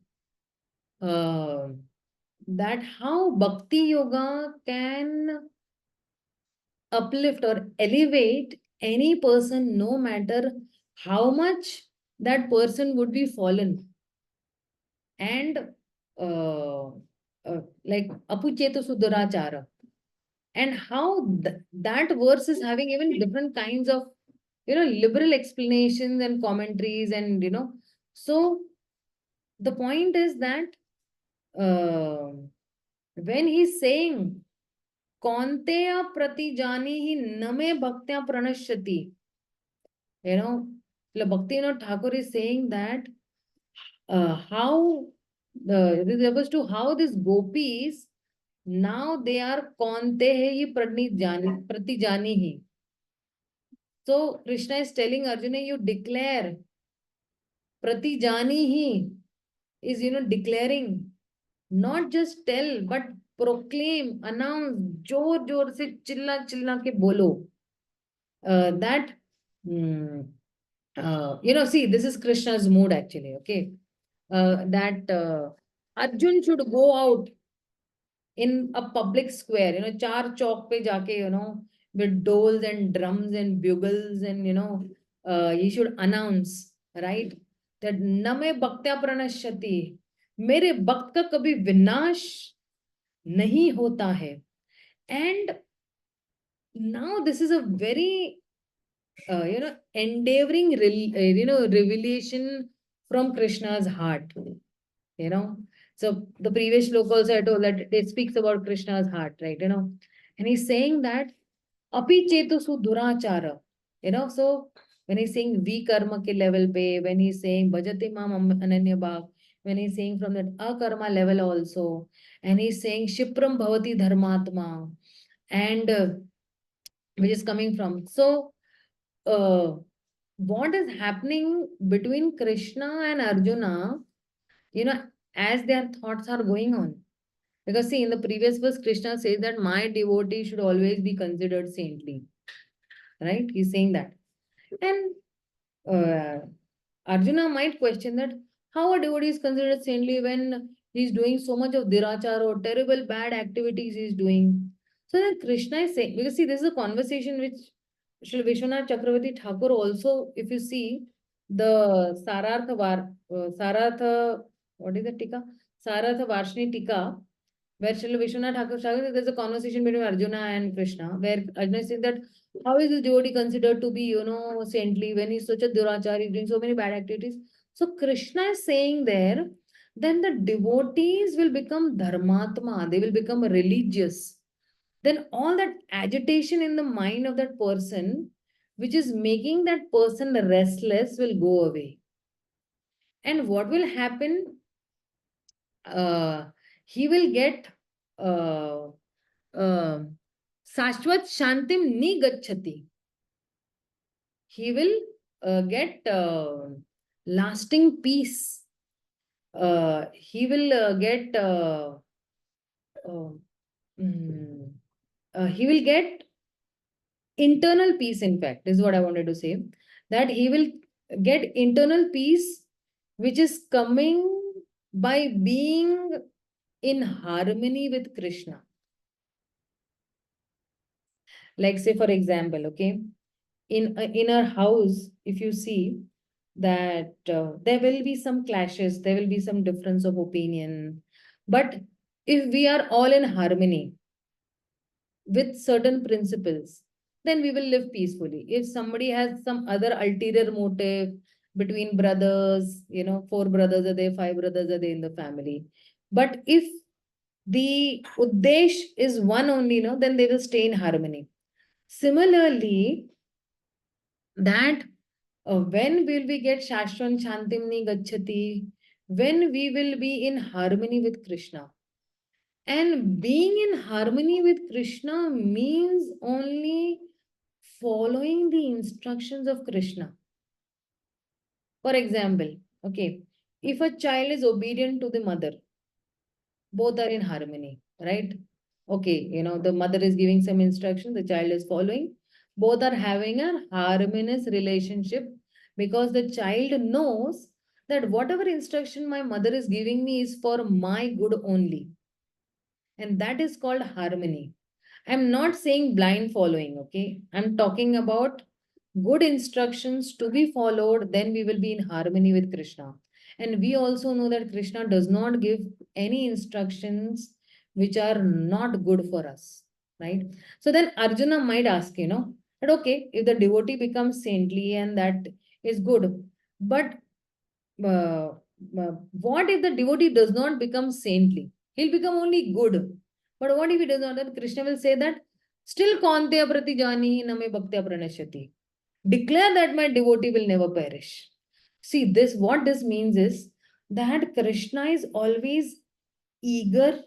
that how bhakti yoga can uplift or elevate any person no matter how much that person would be fallen. And like apuchetu sudurachara, and how that verse is having even different kinds of, you know, liberal explanations and commentaries, and you know, so the point is that when he's saying kaunteya pratijanihi name bhaktya pranashyati, you know, Bhaktivinoda Thakur is saying that how this refers to how these gopis now they are kaunte hai ye pratijani hi. So Krishna is telling Arjuna, you declare pratijani hi. is, declaring, not just tell, but proclaim, announce, जोर से चिल्ला चिल्ला के बोलो, that, see, this is Krishna's mood actually, okay? That Arjun should go out in a public square, char chowk pe jaake, with doles and drums and bugles, and, he should announce, right? That Name Bhaktya Pranashyati, मेरे भक्त का कभी विनाश नहीं होता है. And now this is a very, endeavoring, revelation from Krishna's heart, So the previous shloka also I told that it speaks about Krishna's heart, right? And he's saying that api chetu su durachara, so when he's saying vi karma ke level pe, when he's saying bhajate mam ananya bhav, when he's saying from that akarma level also, and he's saying shipram bhavati dharmatma, and which is coming from. So, what is happening between Krishna and Arjuna, as their thoughts are going on? Because see, in the previous verse, Krishna says that my devotee should always be considered saintly. Right? He's saying that. And Arjuna might question that how a devotee is considered saintly when he's doing so much of dirachar or terrible bad activities he's doing. So then Krishna is saying, because see, this is a conversation which Sri Vishwanath Chakravarti Thakur also, if you see the Sarartha, what is the Tika? Sarartha Varshini Tika, where Srila Vishwanath Thakur, there's a conversation between Arjuna and Krishna, where Arjuna is saying that how is this devotee considered to be, saintly when he's such a durachar, he's doing so many bad activities. So Krishna is saying there, then the devotees will become dharmatma, they will become religious. Then all that agitation in the mind of that person, which is making that person restless, will go away. And what will happen? He will get Sashvat Shantim Ni Gachati. He will get lasting peace. He will get he will get internal peace, in fact, is what I wanted to say. That he will get internal peace, which is coming by being in harmony with Krishna. Like say, for example, okay, in our house, if you see that there will be some clashes, there will be some difference of opinion. But if we are all in harmony with certain principles, then we will live peacefully. If somebody has some other ulterior motive between brothers, 4 brothers are there, 5 brothers are there in the family. But if the Uddesh is one only, then they will stay in harmony. Similarly, that when will we get Shashwan Shantimni Gachati? When we will be in harmony with Krishna. And being in harmony with Krishna means only following the instructions of Krishna. For example, okay, if a child is obedient to the mother, both are in harmony, right? Okay, the mother is giving some instruction, the child is following. Both are having a harmonious relationship because the child knows that whatever instruction my mother is giving me is for my good only. And that is called harmony. I'm not saying blind following, okay? I'm talking about good instructions to be followed, then we will be in harmony with Krishna. And we also know that Krishna does not give any instructions which are not good for us, right? So then Arjuna might ask, that okay, if the devotee becomes saintly and that is good, but uh, what if the devotee does not become saintly? He'll become only good. But what if he does not? Then Krishna will say that, still Kaunteya pratijani name bhaktya pranashyati. Declare that my devotee will never perish. See, what this means is that Krishna is always eager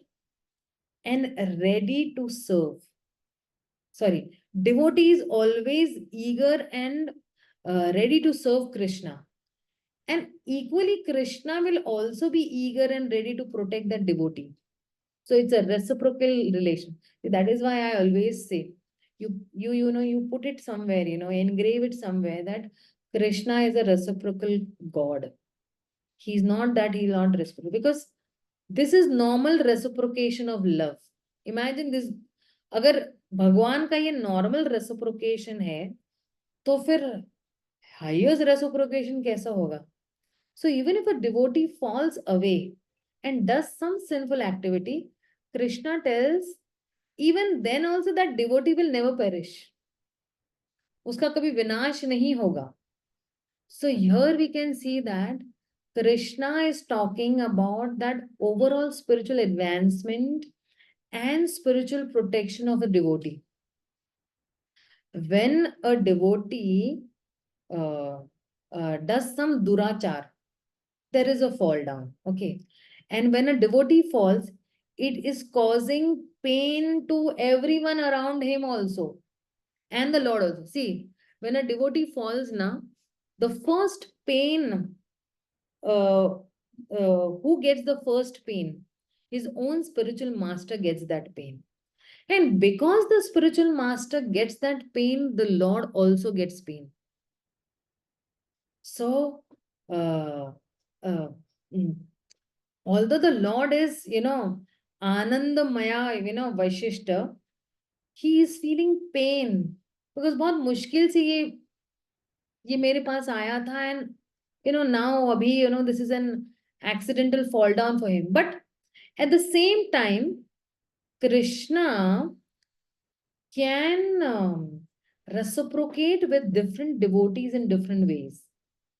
and ready to serve. Sorry, devotee is always eager and ready to serve Krishna. And equally, Krishna will also be eager and ready to protect that devotee. So it's a reciprocal relation. That is why I always say, you put it somewhere, engrave it somewhere that Krishna is a reciprocal God. He's not that he's not reciprocal, because this is normal reciprocation of love. Imagine this, अगर भगवान का ये normal reciprocation है, तो फिर highest reciprocation कैसा होगा? So even if a devotee falls away and does some sinful activity, Krishna tells, even then also that devotee will never perish. उसका कभी विनाश नहीं होगा. So here we can see that Krishna is talking about that overall spiritual advancement and spiritual protection of a devotee. When a devotee does some durachar, there is a fall down. Okay. And when a devotee falls, it is causing pain to everyone around him also. And the Lord also. See, when a devotee falls now, the first pain, who gets the first pain? His own spiritual master gets that pain. And because the spiritual master gets that pain, the Lord also gets pain. So, uh, uh, mm, although the Lord is, Anandamaya, Vaishishta, he is feeling pain. Because बहुत मुश्किल से ये मेरे पास आया था, and now abhi, this is an accidental fall down for him. But at the same time, Krishna can reciprocate with different devotees in different ways.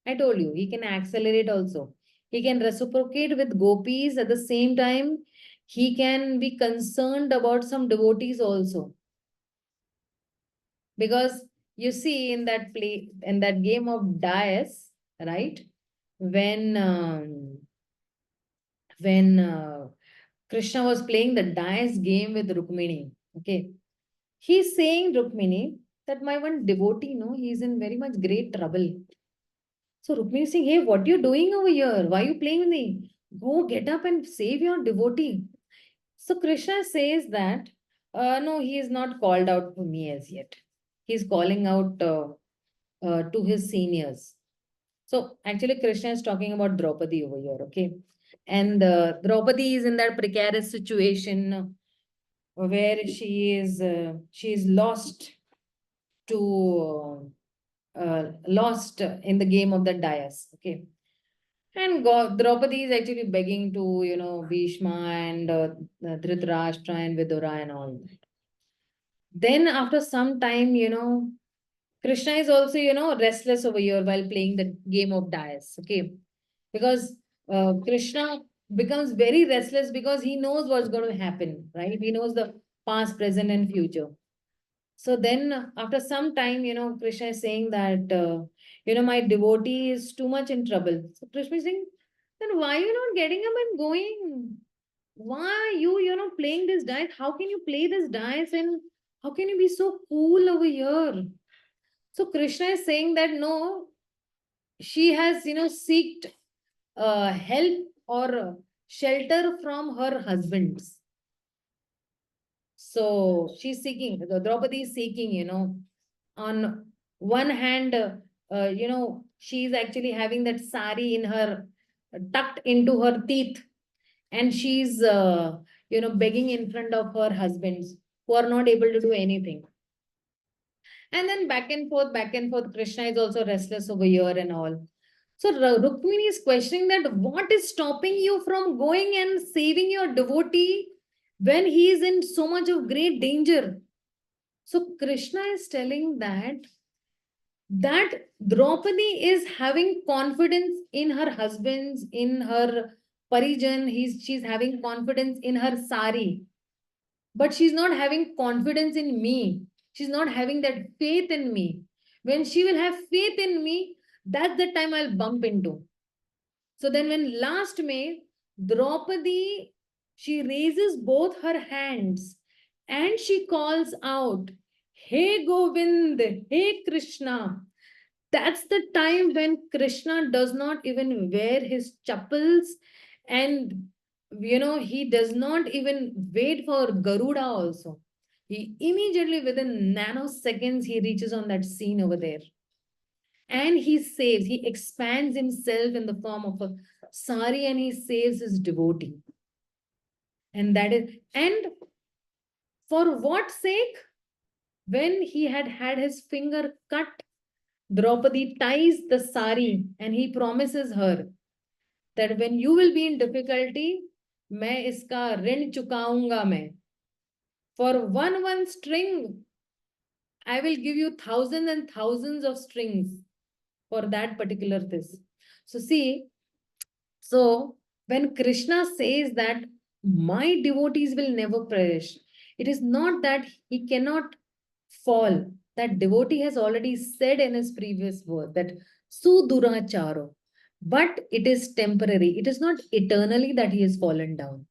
I told you, he can accelerate also. He can reciprocate with gopis. At the same time, he can be concerned about some devotees also. Because you see in that play, in that game of Dasi, right? When Krishna was playing the Dasi game with Rukmini, okay, he's saying Rukmini that my one devotee, he's in very much great trouble. So Rukmini is saying, hey, what are you doing over here? Why are you playing with me? Go get up and save your devotee. So Krishna says that, no, he is not called out to me as yet. He's calling out to his seniors. So actually Krishna is talking about Draupadi over here, okay? And Draupadi is in that precarious situation where she is lost in the game of the Dais, okay? And Draupadi is actually begging to, Bhishma and Dhritarashtra and Vidura and all that. Then after some time, Krishna is also, restless over here while playing the game of Dais, okay? Because Krishna becomes very restless because he knows what's going to happen, right? He knows the past, present, and future. So then after some time, Krishna is saying that, my devotee is too much in trouble. So Krishna is saying, then why are you not getting up and going? Why are you, playing this dice? How can you play this dice and how can you be so cool over here? So Krishna is saying that no, she has, seeked help or shelter from her husbands. So she's seeking, the Draupadi is seeking, on one hand, she's actually having that sari in her, tucked into her teeth, and she's, begging in front of her husbands who are not able to do anything. And then back and forth, Krishna is also restless over here and all. So Rukmini is questioning that what is stopping you from going and saving your devotee when he is in so much of great danger? So Krishna is telling that Draupadi is having confidence in her husbands, in her parijan. She's having confidence in her sari, but she's not having confidence in me. She's not having that faith in me. When she will have faith in me, that's the time I'll bump into. So then when last May, Draupadi, she raises both her hands and she calls out, Hey Govind, Hey Krishna. That's the time when Krishna does not even wear his chappals, and he does not even wait for Garuda also. He immediately, within nanoseconds, he reaches on that scene over there. And he expands himself in the form of a sari, and he saves his devotee. And for what sake? When he had had his finger cut, Draupadi ties the sari and he promises her that when you will be in difficulty, मैं इसका ऋण चुकाऊंगा मैं. For one string, I will give you thousands and thousands of strings for that particular this. So see, so when Krishna says that my devotees will never perish, it is not that he cannot fall. That devotee has already said in his previous word that suduracharo, but it is temporary. It is not eternally that he has fallen down,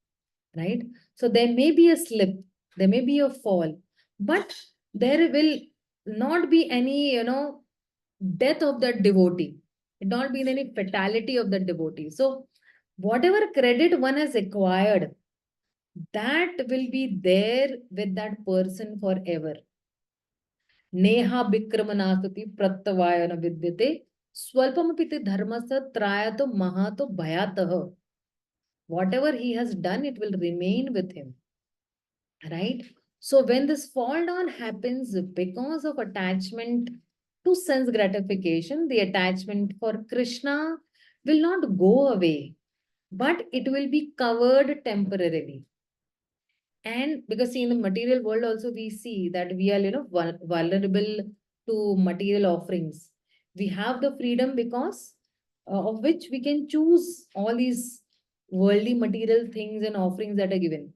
right? So there may be a slip, there may be a fall, but there will not be any, death of that devotee. It not be any fatality of the devotee. So whatever credit one has acquired, that will be there with that person forever. Neha Bikramanasati Prattavayana Vidyate Swalpamapiti Dharmasa Trayato Mahato Bhayataha. Whatever he has done, it will remain with him. Right? So when this fall down happens because of attachment to sense gratification, the attachment for Krishna will not go away, but it will be covered temporarily. And because see, in the material world also we see that we are, vulnerable to material offerings. We have the freedom because of which we can choose all these worldly material things and offerings that are given.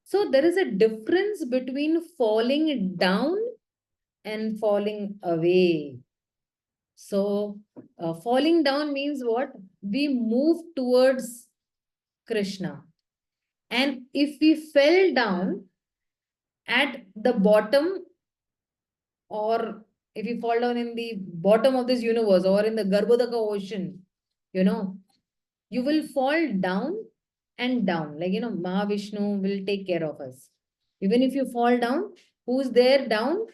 So there is a difference between falling down and falling away. So falling down means what? We move towards Krishna. And if we fell down at the bottom, or if you fall down in the bottom of this universe or in the Garbhodaka ocean, you will fall down and down. Like, Mahavishnu will take care of us. Even if you fall down, who's there down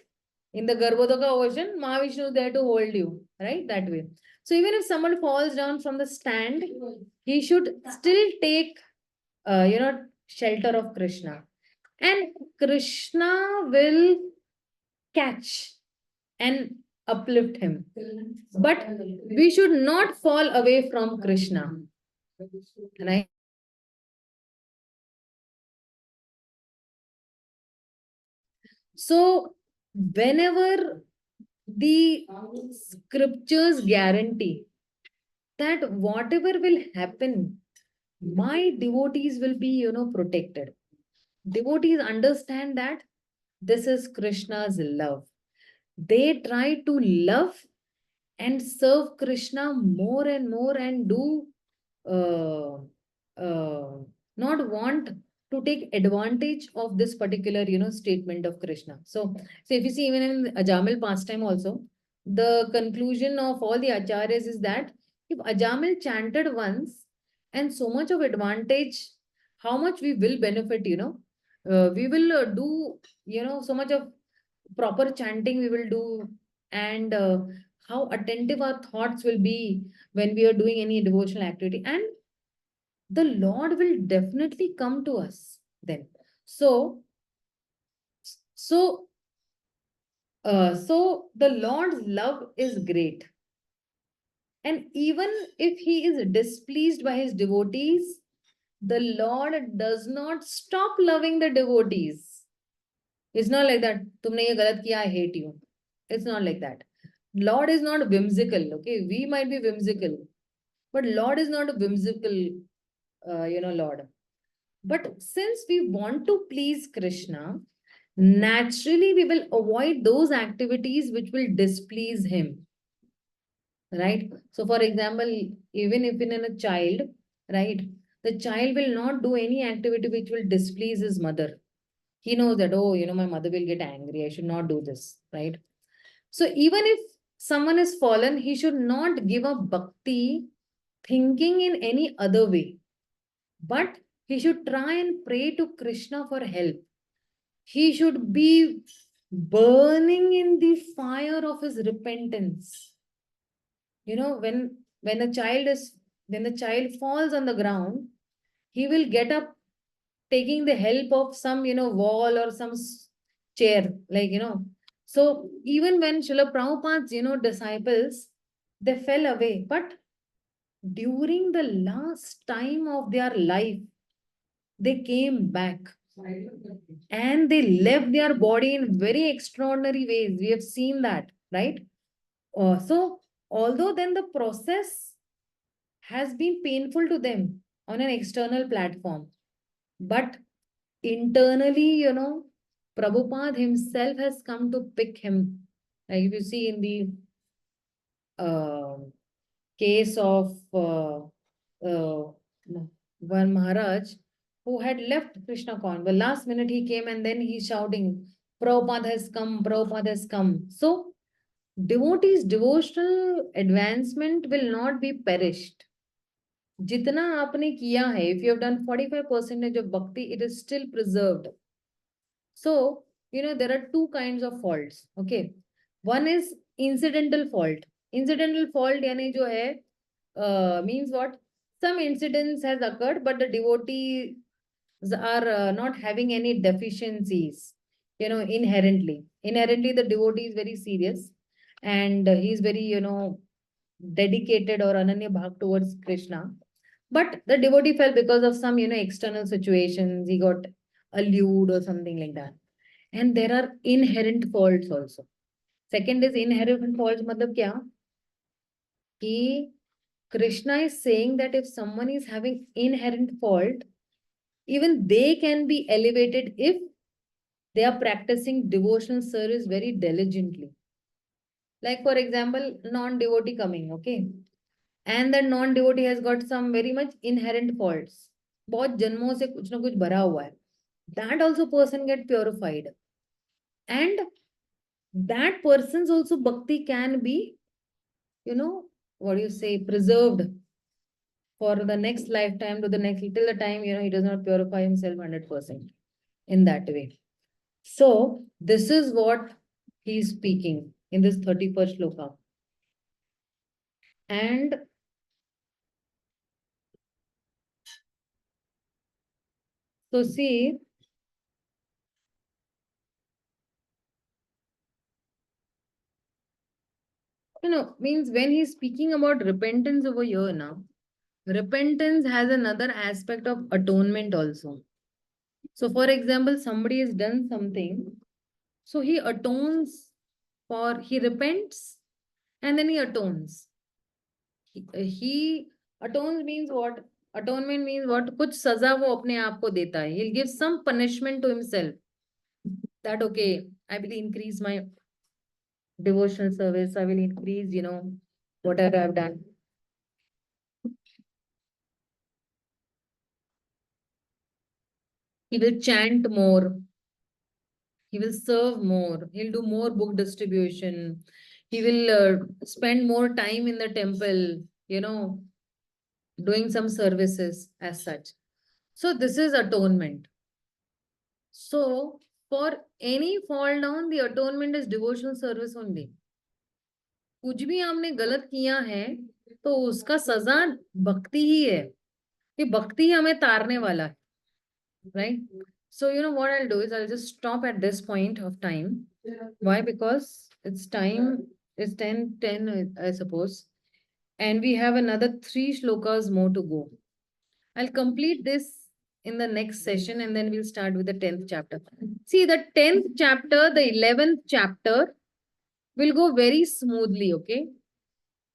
in the Garbhodaka ocean? Mahavishnu is there to hold you, right? That way. So even if someone falls down from the stand, he should still take, shelter of Krishna. And Krishna will catch and uplift him. But we should not fall away from Krishna. Right? So, whenever the scriptures guarantee that whatever will happen, my devotees will be, protected. Devotees understand that this is Krishna's love. They try to love and serve Krishna more and more and do uh, not want to take advantage of this particular, statement of Krishna. So if you see even in Ajamil pastime also, the conclusion of all the acharyas is that if Ajamil chanted once and so much of advantage, how much we will benefit, we will do, so much of proper chanting we will do, and how attentive our thoughts will be when we are doing any devotional activity, and the Lord will definitely come to us then. So the Lord's love is great. And even if he is displeased by his devotees, the Lord does not stop loving the devotees. It's not like that, tumne ye galat kiya, I hate you. It's not like that. Lord is not whimsical, okay? We might be whimsical, but Lord is not a whimsical, Lord. But since we want to please Krishna, naturally we will avoid those activities which will displease him. Right? So for example, even if in a child, right, the child will not do any activity which will displease his mother. He knows that, oh, my mother will get angry. I should not do this, right? So even if someone is fallen, he should not give up bhakti thinking in any other way, but he should try and pray to Krishna for help. He should be burning in the fire of his repentance. You know, when a child is when the child falls on the ground, he will get up taking the help of some, wall or some chair, like, So even when Srila Prabhupada's, disciples, they fell away. But during the last time of their life, they came back and they left their body in very extraordinary ways. We have seen that, right? So although then the process has been painful to them on an external platform, but internally, Prabhupada himself has come to pick him. Like if you see in the case of one Maharaj who had left Krishna Con. The last minute he came and then he's shouting, Prabhupada has come, Prabhupada has come. So devotees' devotional advancement will not be perished. Jitna आपने किया है, if you have done 45% of bhakti, it is still preserved. So, there are two kinds of faults. Okay. One is incidental fault. Incidental fault yani jo hai, means what? Some incidents has occurred, but the devotees are not having any deficiencies, inherently. Inherently, the devotee is very serious and he is very, dedicated or ananya bhak towards Krishna. But the devotee fell because of some, external situations. He got allured or something like that. And there are inherent faults also. Second is inherent faults. Matlab kya? Ki Krishna is saying that if someone is having inherent fault, even they can be elevated if they are practicing devotional service very diligently. Like for example, non-devotee coming, okay? And that non-devotee has got some very much inherent faults. बहुत जन्मों से कुछ ना कुछ भरा हुआ है. That also person get purified. And that person's also bhakti can be, what do you say, preserved for the next lifetime to the next, till the time, he does not purify himself 100% in that way. So this is what he is speaking in this 31st shloka. And so see, means when he's speaking about repentance over here now, repentance has another aspect of atonement also. So for example, somebody has done something, so he atones he repents and then he atones. He atones means what? Atonement means what? कुछ सजा वो अपने आप को देता है. He'll give some punishment to himself. That okay, I will increase my devotional service. I will increase, whatever I've done. He will chant more. He will serve more. He'll do more book distribution. He will spend more time in the temple, doing some services as such. So this is atonement. So for any fall down, the atonement is devotional service only. कुछ भी हमने गलत किया है तो उसका सजा भक्ति ही है. ये भक्ति ही हमें तारने वाला है. Right? So, what I'll do is I'll just stop at this point of time. Why? Because it's 10:10, I suppose. And we have another 3 shlokas more to go. I'll complete this in the next session and then we'll start with the 10th chapter. See, the 10th chapter, the 11th chapter will go very smoothly, okay?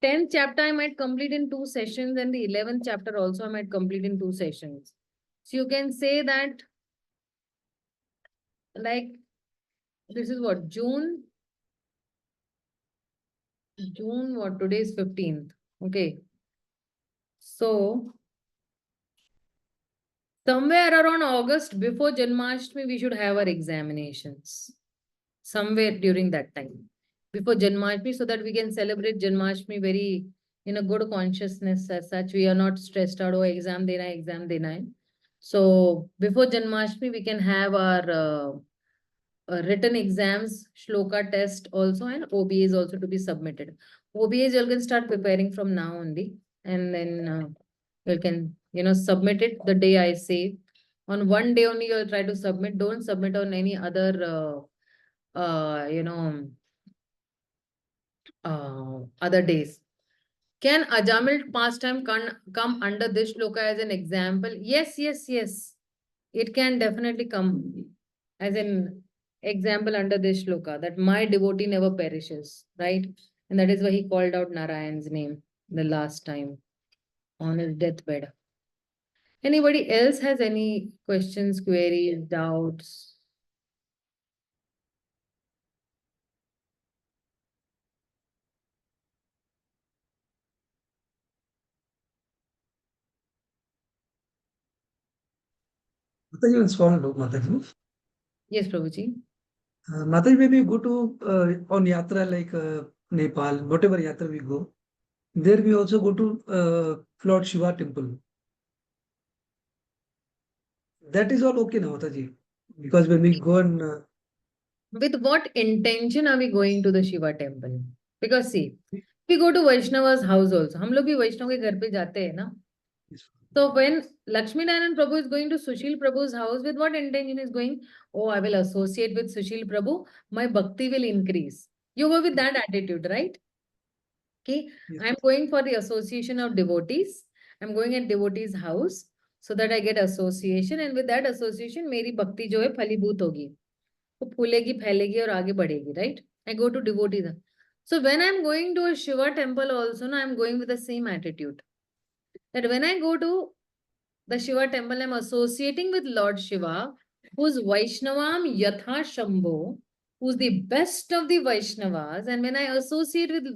10th chapter I might complete in 2 sessions and the 11th chapter also I might complete in 2 sessions. So you can say that, like, this is what, June what, today is 15th. Okay. So somewhere around August before Janmashtami, we should have our examinations. Somewhere during that time. before Janmashtami, so that we can celebrate Janmashtami very in a good consciousness as such. We are not stressed out, oh, exam dena hai, exam dena hai. So before Janmashtami, we can have our written exams, shloka test also, and OBAs also to be submitted. OBAs you can start preparing from now only, and then you can, submit it the day I say. On one day only you'll try to submit. Don't submit on any other, other days. Can Ajamil pastime come under this shloka as an example? Yes, yes, yes. It can definitely come as an example under this shloka, that my devotee never perishes, right? And that is why he called out Narayan's name the last time on his deathbed. Anybody else has any questions, queries, doubts? Mataji, one small note, Mataji. Yes, Prabhuji. Mataji, when we go to on yatra like Nepal, whatever yatra we go, there we also go to Lord Shiva temple. That is all okay now, Mataji. Because when we go and With what intention are we going to the Shiva temple? Because see, we go to Vaishnava's house also. हम लोग भी वैष्णव के घर पे जाते हैं ना. So when Lakshmi Narayan Prabhu is going to Sushil Prabhu's house, with what intention is going? Oh, I will associate with Sushil Prabhu, my bhakti will increase. You go with that attitude, right? Okay, yes. I'm going for the association of devotees. I'm going at devotees' house so that I get association, and with that association, मेरी भक्ति जो है फलीभूत होगी. वो फूलेगी, फैलेगी और आगे बढ़ेगी, right? I go to devotees. So when I'm going to a Shiva temple also, no, I'm going with the same attitude. That when I go to the Shiva temple, I'm associating with Lord Shiva, who's Vaishnavam Yatha Shambho, who's the best of the Vaishnavas. And when I associate with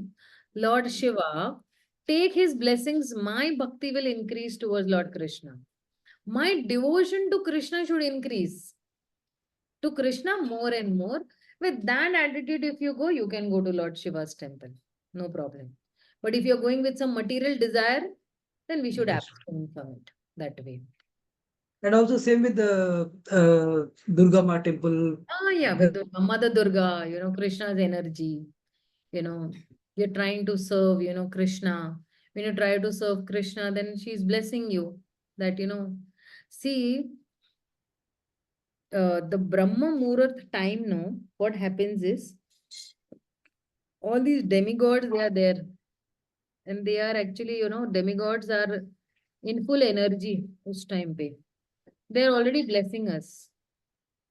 Lord Shiva, take his blessings, my bhakti will increase towards Lord Krishna. My devotion to Krishna should increase. To Krishna more and more. With that attitude, if you go, you can go to Lord Shiva's temple. No problem. But if you're going with some material desire, then we should abstain from it that way. And also same with the Durga Ma temple. Yeah, with Durga, Mother Durga, Krishna's energy, you're trying to serve, Krishna. When you try to serve Krishna, then she's blessing you that, see, the Brahma Muhurat time, no, what happens is, all these demigods, they are there. And they are actually, demigods are in full energy this time pe. They are already blessing us.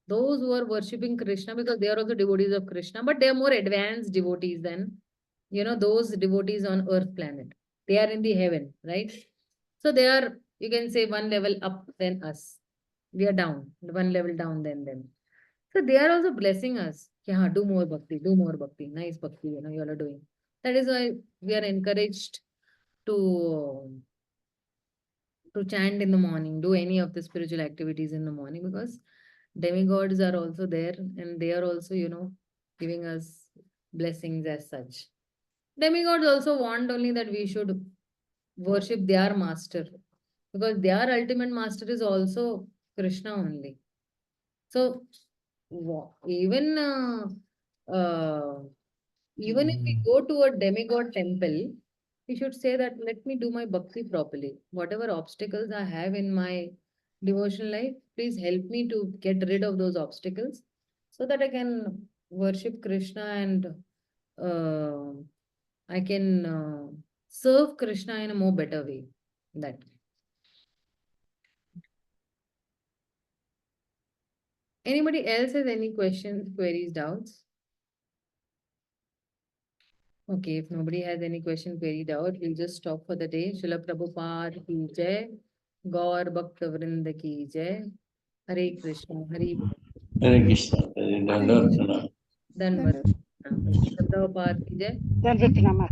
Those who are worshipping Krishna, because they are also devotees of Krishna, but they are more advanced devotees than, those devotees on earth planet. They are in the heaven, right? So they are, you can say, one level up than us. We are down, one level down than them. So they are also blessing us. Yeah, do more bhakti, nice bhakti, you all are doing. That is why we are encouraged to chant in the morning, do any of the spiritual activities in the morning, because demigods are also there and they are also, giving us blessings as such. Demigods also want only that we should worship their master, because their ultimate master is also Krishna only. So even even if we go to a demigod temple, we should say that let me do my bhakti properly. Whatever obstacles I have in my devotional life, please help me to get rid of those obstacles so that I can worship Krishna and uh, I can serve Krishna in a more better way. That. Anybody else has any questions, queries, doubts? Okay, if nobody has any question, query, doubt, we'll just stop for the day. Srila Prabhupada ki jai, Gaur Bhakta Vrinda ki jai, Hare Krishna, Hare Hare Krishna. Dandavat. Dhanvat. Srila Prabhupada ki jai. Then Vikrama.